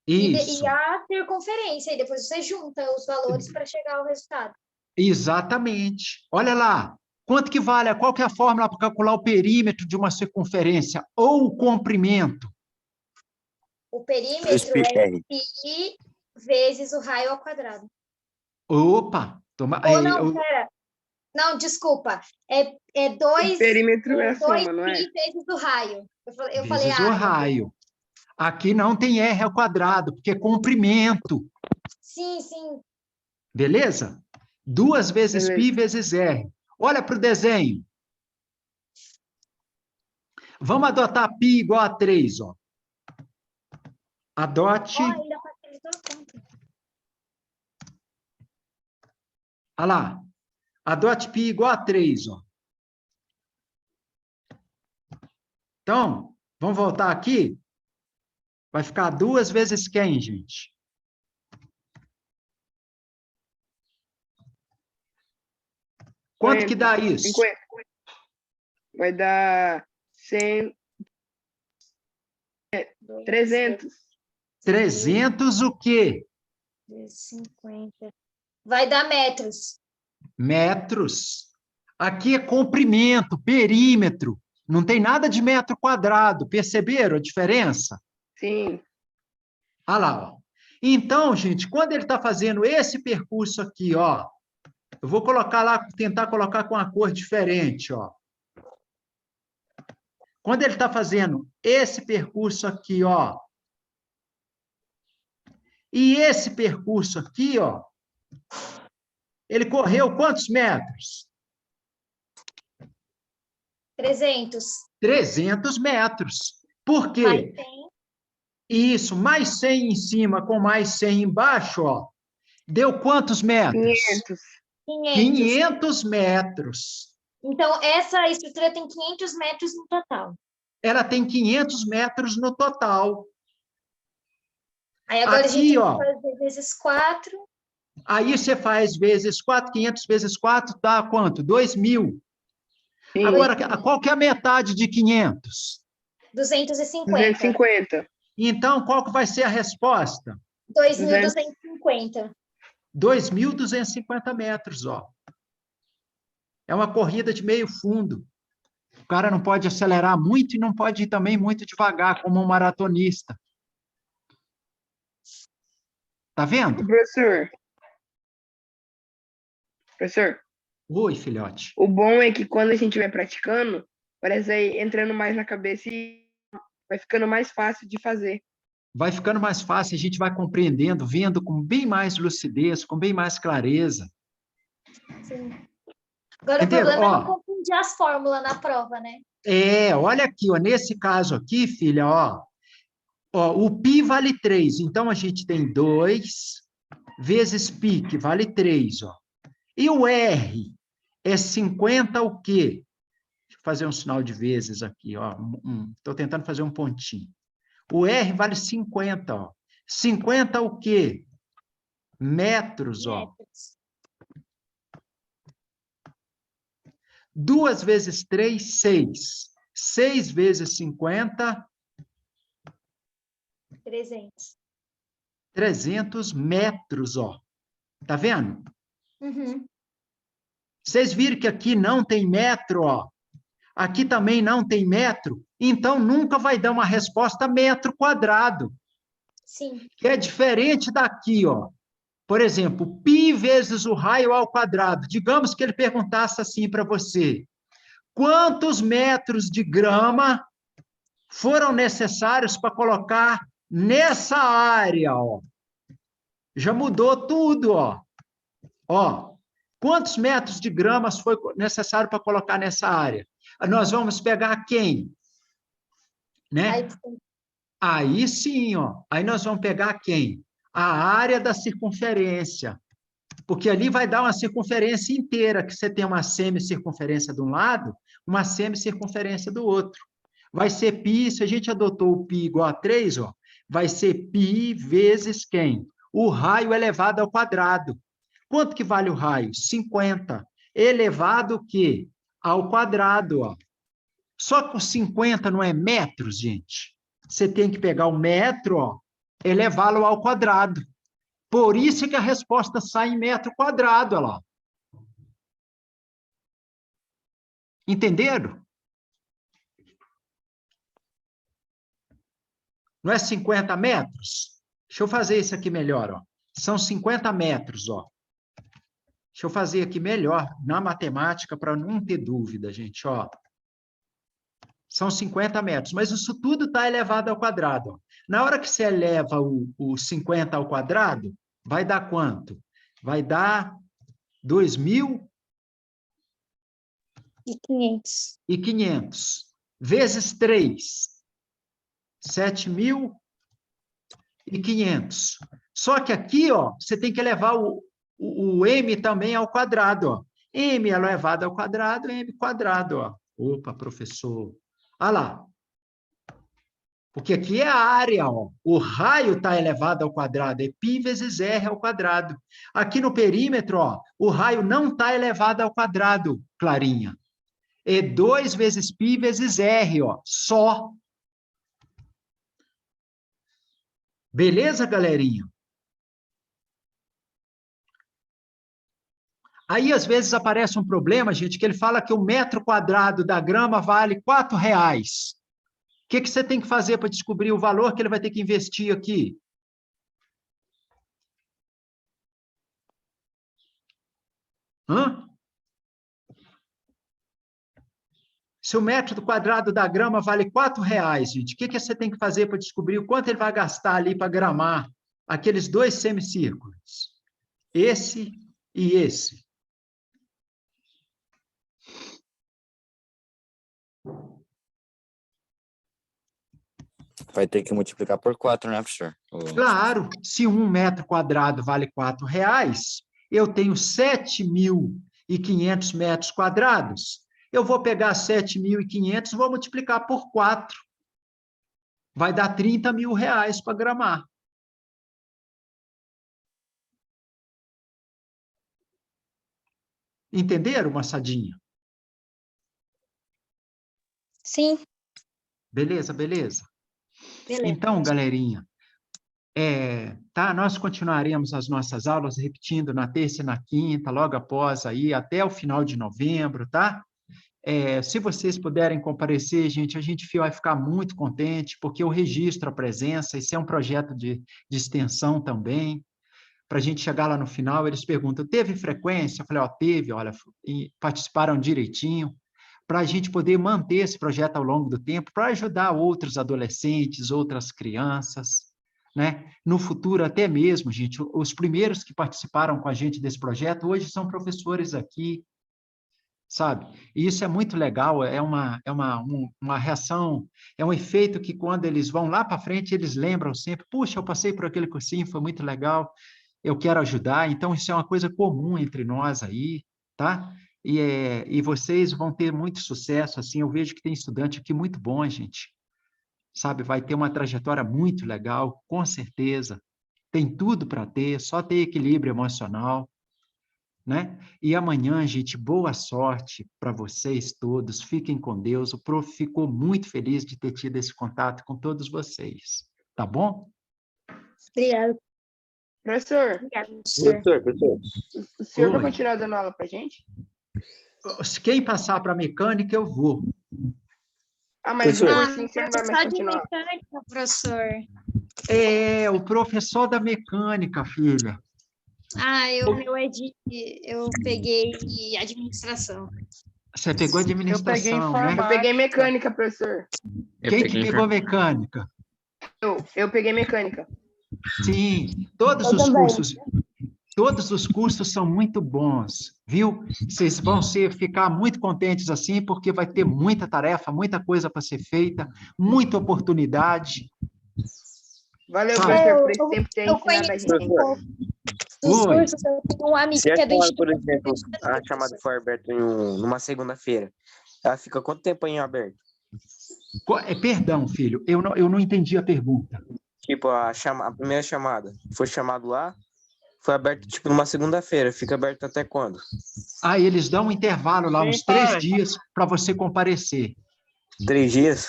Speaker 2: Isso.
Speaker 5: E a circunferência. E depois você junta os valores para chegar ao resultado.
Speaker 2: Exatamente. Olha lá. Quanto que vale? Qual que é a fórmula para calcular o perímetro de uma circunferência ou o comprimento?
Speaker 5: O perímetro é π vezes o raio ao quadrado.
Speaker 2: Opa!
Speaker 5: Ou não, pera. Não, desculpa. É 2
Speaker 4: O perímetro é a soma, não é?
Speaker 5: π vezes o raio. Eu falei
Speaker 2: Vezes o raio. Aqui não tem R ao quadrado, porque é comprimento.
Speaker 5: Sim, sim.
Speaker 2: Beleza? 2 vezes
Speaker 4: Beleza.
Speaker 2: π vezes R. Olha para o desenho. Vamos adotar π igual a 3, ó. Adote.
Speaker 5: Ainda facilitou a conta.
Speaker 2: Olha lá. Adote π igual a 3, ó. Então, vamos voltar aqui. Vai ficar 2 vezes quem, gente? Quanto que dá isso?
Speaker 4: 50. Vai dar 100. 300.
Speaker 2: 300 o quê?
Speaker 5: 50. Vai dar metros.
Speaker 2: Metros. Aqui é comprimento, perímetro. Não tem nada de metro quadrado. Perceberam a diferença?
Speaker 4: Sim.
Speaker 2: Olha lá, ó. Então, gente, quando ele está fazendo esse percurso aqui, ó, eu vou colocar lá, tentar colocar com uma cor diferente, ó. Quando ele está fazendo esse percurso aqui, ó, e esse percurso aqui, ó, ele correu quantos metros?
Speaker 5: 300.
Speaker 2: 300 metros. Por quê?
Speaker 5: Mais 100.
Speaker 2: Isso, mais 100 em cima com mais 100 embaixo, ó, deu quantos metros? 500 metros.
Speaker 5: Então, essa estrutura tem 500 metros no total.
Speaker 2: Ela tem 500 metros no total.
Speaker 5: Aí agora
Speaker 2: aqui,
Speaker 5: a gente
Speaker 2: ó,
Speaker 5: vai fazer vezes 4.
Speaker 2: Aí você faz vezes 4, 500 vezes 4 dá quanto? 2.000.
Speaker 4: Sim.
Speaker 2: Agora, qual que é a metade de 500?
Speaker 5: 250.
Speaker 4: 250.
Speaker 2: Então, qual que vai ser a resposta?
Speaker 5: 2.250.
Speaker 2: 2.250 metros, ó. É uma corrida de meio fundo. O cara não pode acelerar muito e não pode ir também muito devagar, como um maratonista. Tá vendo?
Speaker 4: Professor,
Speaker 2: Oi, filhote.
Speaker 4: o bom é que quando a gente vai praticando, parece aí entrando mais na cabeça e vai ficando mais fácil de fazer.
Speaker 2: Vai ficando mais fácil, a gente vai compreendendo, vendo com bem mais lucidez, com bem mais clareza.
Speaker 5: Sim. Agora
Speaker 2: Entenderam?
Speaker 5: o problema é não confundir as fórmulas na prova, né?
Speaker 2: Olha aqui, ó, nesse caso aqui, filha, ó, o π vale 3, então a gente tem 2 vezes π, que vale 3, ó. E o R é 50 o quê? Deixa eu fazer um sinal de vezes aqui, ó. Estou tentando fazer um pontinho. O R vale 50, ó. 50 o quê? Metros, ó. 2 vezes 3, 6. 6 vezes 50...
Speaker 5: 300.
Speaker 2: 300 metros, ó. Tá vendo?
Speaker 5: Uhum.
Speaker 2: Vocês viram que aqui não tem metro, ó. Aqui também não tem metro. Então, nunca vai dar uma resposta metro quadrado.
Speaker 5: Sim.
Speaker 2: Que é diferente daqui, ó. Por exemplo, π vezes o raio ao quadrado. Digamos que ele perguntasse assim para você: quantos metros de grama foram necessários para colocar nessa área, ó? Já mudou tudo, ó. Ó, quantos metros de gramas foi necessário para colocar nessa área? Nós vamos pegar quem? Né? Aí sim, ó. Aí nós vamos pegar quem? A área da circunferência. Porque ali vai dar uma circunferência inteira, que você tem uma semicircunferência de um lado, uma semicircunferência do outro. Vai ser π, se a gente adotou o π igual a 3, ó, vai ser π vezes quem? O raio elevado ao quadrado. Quanto que vale o raio? 50. Elevado o quê? Ao quadrado, ó. Só que o 50 não é metros, gente. Você tem que pegar o metro, ó, elevá-lo ao quadrado. Por isso que a resposta sai em metro quadrado, olha lá. Entenderam? Não é 50 metros? Deixa eu fazer isso aqui melhor, ó. São 50 metros, ó. Deixa eu fazer aqui melhor na matemática para não ter dúvida, gente, ó. São 50 metros, mas isso tudo está elevado ao quadrado, ó. Na hora que você eleva o 50 ao quadrado, vai dar quanto? Vai dar 2.500 vezes 3, 7.500. Só que aqui, ó, você tem que elevar o m também ao quadrado, ó. M elevado ao quadrado, m quadrado, ó. Opa, professor. Olha lá. Porque aqui é a área, ó. O raio está elevado ao quadrado, é π vezes r ao quadrado. Aqui no perímetro, ó, o raio não está elevado ao quadrado, Clarinha. É 2 vezes π vezes r, ó, só. Beleza, galerinha? Aí, às vezes, aparece um problema, gente, que ele fala que o metro quadrado da grama vale R$4. O que você tem que fazer para descobrir o valor que ele vai ter que investir aqui? Hã? Se o metro quadrado da grama vale R$4, gente, o que você tem que fazer para descobrir o quanto ele vai gastar ali para gramar aqueles 2 semicírculos? Esse e esse.
Speaker 9: Vai ter que multiplicar por 4, né, professor?
Speaker 2: Claro, se 1 metro quadrado vale R$4, eu tenho 7.500 metros quadrados. Eu vou pegar 7.500 e vou multiplicar por 4. Vai dar R$30.000 para gramar. Entenderam, moçadinha?
Speaker 5: Sim.
Speaker 2: Beleza.
Speaker 5: Beleza.
Speaker 2: Então, galerinha, tá? Nós continuaremos as nossas aulas repetindo na terça e na quinta, logo após aí, até o final de novembro, tá? Se vocês puderem comparecer, gente, a gente vai ficar muito contente, porque eu registro a presença, isso é um projeto de extensão também, para a gente chegar lá no final, eles perguntam, teve frequência? Eu falei, ó, teve, olha, e participaram direitinho, para a gente poder manter esse projeto ao longo do tempo, para ajudar outros adolescentes, outras crianças, né? No futuro, até mesmo, gente, os primeiros que participaram com a gente desse projeto, hoje são professores aqui, sabe? E isso é muito legal, uma reação, é um efeito que quando eles vão lá para frente, eles lembram sempre, puxa, eu passei por aquele cursinho, foi muito legal, eu quero ajudar, então isso é uma coisa comum entre nós aí, tá? E vocês vão ter muito sucesso, assim, eu vejo que tem estudante aqui muito bom, gente, sabe? Vai ter uma trajetória muito legal, com certeza, tem tudo para ter, só ter equilíbrio emocional, né? E amanhã, gente, boa sorte para vocês todos, fiquem com Deus, o prof ficou muito feliz de ter tido esse contato com todos vocês, tá bom?
Speaker 5: Obrigada.
Speaker 4: Professor,
Speaker 5: Obrigada, professor.
Speaker 6: Professor.
Speaker 4: o senhor vai
Speaker 2: Oi.
Speaker 4: continuar dando aula pra gente?
Speaker 2: Quem passar para mecânica, eu vou.
Speaker 4: Ah, mas o
Speaker 6: Professor.
Speaker 4: cursinho você não vai mais
Speaker 5: Professor de
Speaker 4: continuar.
Speaker 5: mecânica, professor.
Speaker 2: É, o professor da mecânica, filha.
Speaker 5: O meu é de... Eu peguei administração.
Speaker 2: Você pegou
Speaker 8: Eu peguei
Speaker 2: administração, né?
Speaker 4: Eu peguei mecânica, professor.
Speaker 2: Quem que pegou mecânica?
Speaker 4: Eu peguei mecânica.
Speaker 2: Sim, todos
Speaker 3: Eu
Speaker 2: os
Speaker 3: também.
Speaker 2: cursos são muito bons, viu? Vocês vão ficar muito contentes assim, porque vai ter muita tarefa, muita coisa para ser feita, muita oportunidade.
Speaker 4: Valeu,
Speaker 2: Sabe?
Speaker 4: professor, por esse tempo ter
Speaker 5: Eu
Speaker 4: ensinado a
Speaker 5: conheço
Speaker 4: gente.
Speaker 5: um pouco dos
Speaker 2: Oi.
Speaker 5: cursos. Eu tenho um amigo
Speaker 10: Se a
Speaker 5: que é do
Speaker 10: chamada, por
Speaker 5: Instituto.
Speaker 10: exemplo, a chamada for aberta numa segunda-feira, ela fica quanto tempo aí aberta?
Speaker 2: Perdão, filho, eu não entendi a pergunta.
Speaker 10: Tipo, a primeira chamada, foi chamado lá, foi aberto tipo numa segunda-feira, fica aberto até quando?
Speaker 2: Ah, eles dão um intervalo lá, uns 3 dias, para você comparecer.
Speaker 10: 3 dias?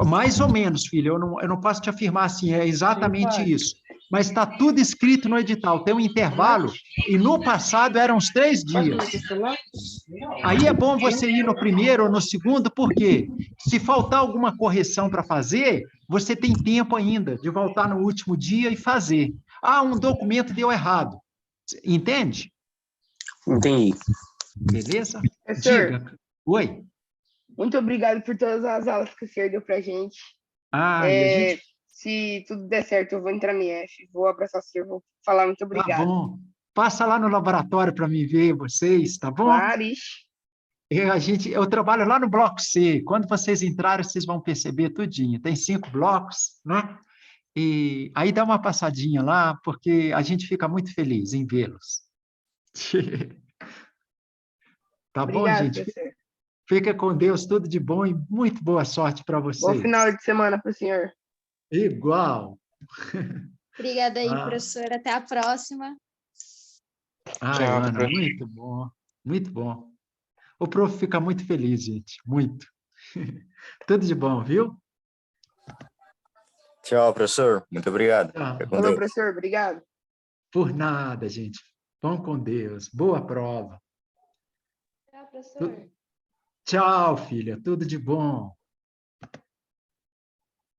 Speaker 2: Mais ou menos, filho, eu não posso te afirmar assim, é exatamente isso. Mas está tudo escrito no edital, tem um intervalo, e no passado eram uns 3 dias. Aí é bom você ir no primeiro ou no segundo, porque se faltar alguma correção para fazer, você tem tempo ainda de voltar no último dia e fazer. Ah, um documento deu errado. Entende?
Speaker 10: Entendi.
Speaker 2: Beleza?
Speaker 4: Professor,
Speaker 2: Diga. Oi.
Speaker 4: muito obrigado por todas as aulas que o senhor deu pra gente.
Speaker 2: Ah, e a gente...
Speaker 4: Se tudo der certo, eu vou entrar no IF, vou abraçar o senhor, vou falar muito
Speaker 2: Tá
Speaker 4: obrigado.
Speaker 2: bom. Passa lá no laboratório para me ver vocês, tá bom?
Speaker 4: Claro, ixi.
Speaker 2: Eu trabalho lá no bloco C. Quando vocês entrarem, vocês vão perceber tudinho. Tem 5 blocos, né? E aí dá uma passadinha lá, porque a gente fica muito feliz em vê-los. Tá bom,
Speaker 4: Obrigado,
Speaker 2: gente?
Speaker 4: professor.
Speaker 2: Fica com Deus, tudo de bom e muito boa sorte para vocês.
Speaker 4: Bom final de semana para o senhor.
Speaker 2: Igual.
Speaker 5: Obrigada aí, professor. Até a próxima.
Speaker 2: Ai,
Speaker 10: Tchau,
Speaker 2: Ana,
Speaker 10: prof.
Speaker 2: muito bom. Muito bom. O prof fica muito feliz, gente. Muito. Tudo de bom, viu?
Speaker 9: Tchau, professor. Muito obrigado.
Speaker 2: Tchau.
Speaker 9: Fica com
Speaker 4: Falou,
Speaker 9: Deus.
Speaker 4: professor. Obrigado.
Speaker 2: Por nada, gente. Vão com Deus. Boa prova.
Speaker 5: Tchau, professor.
Speaker 2: Tchau, filha. Tudo de bom.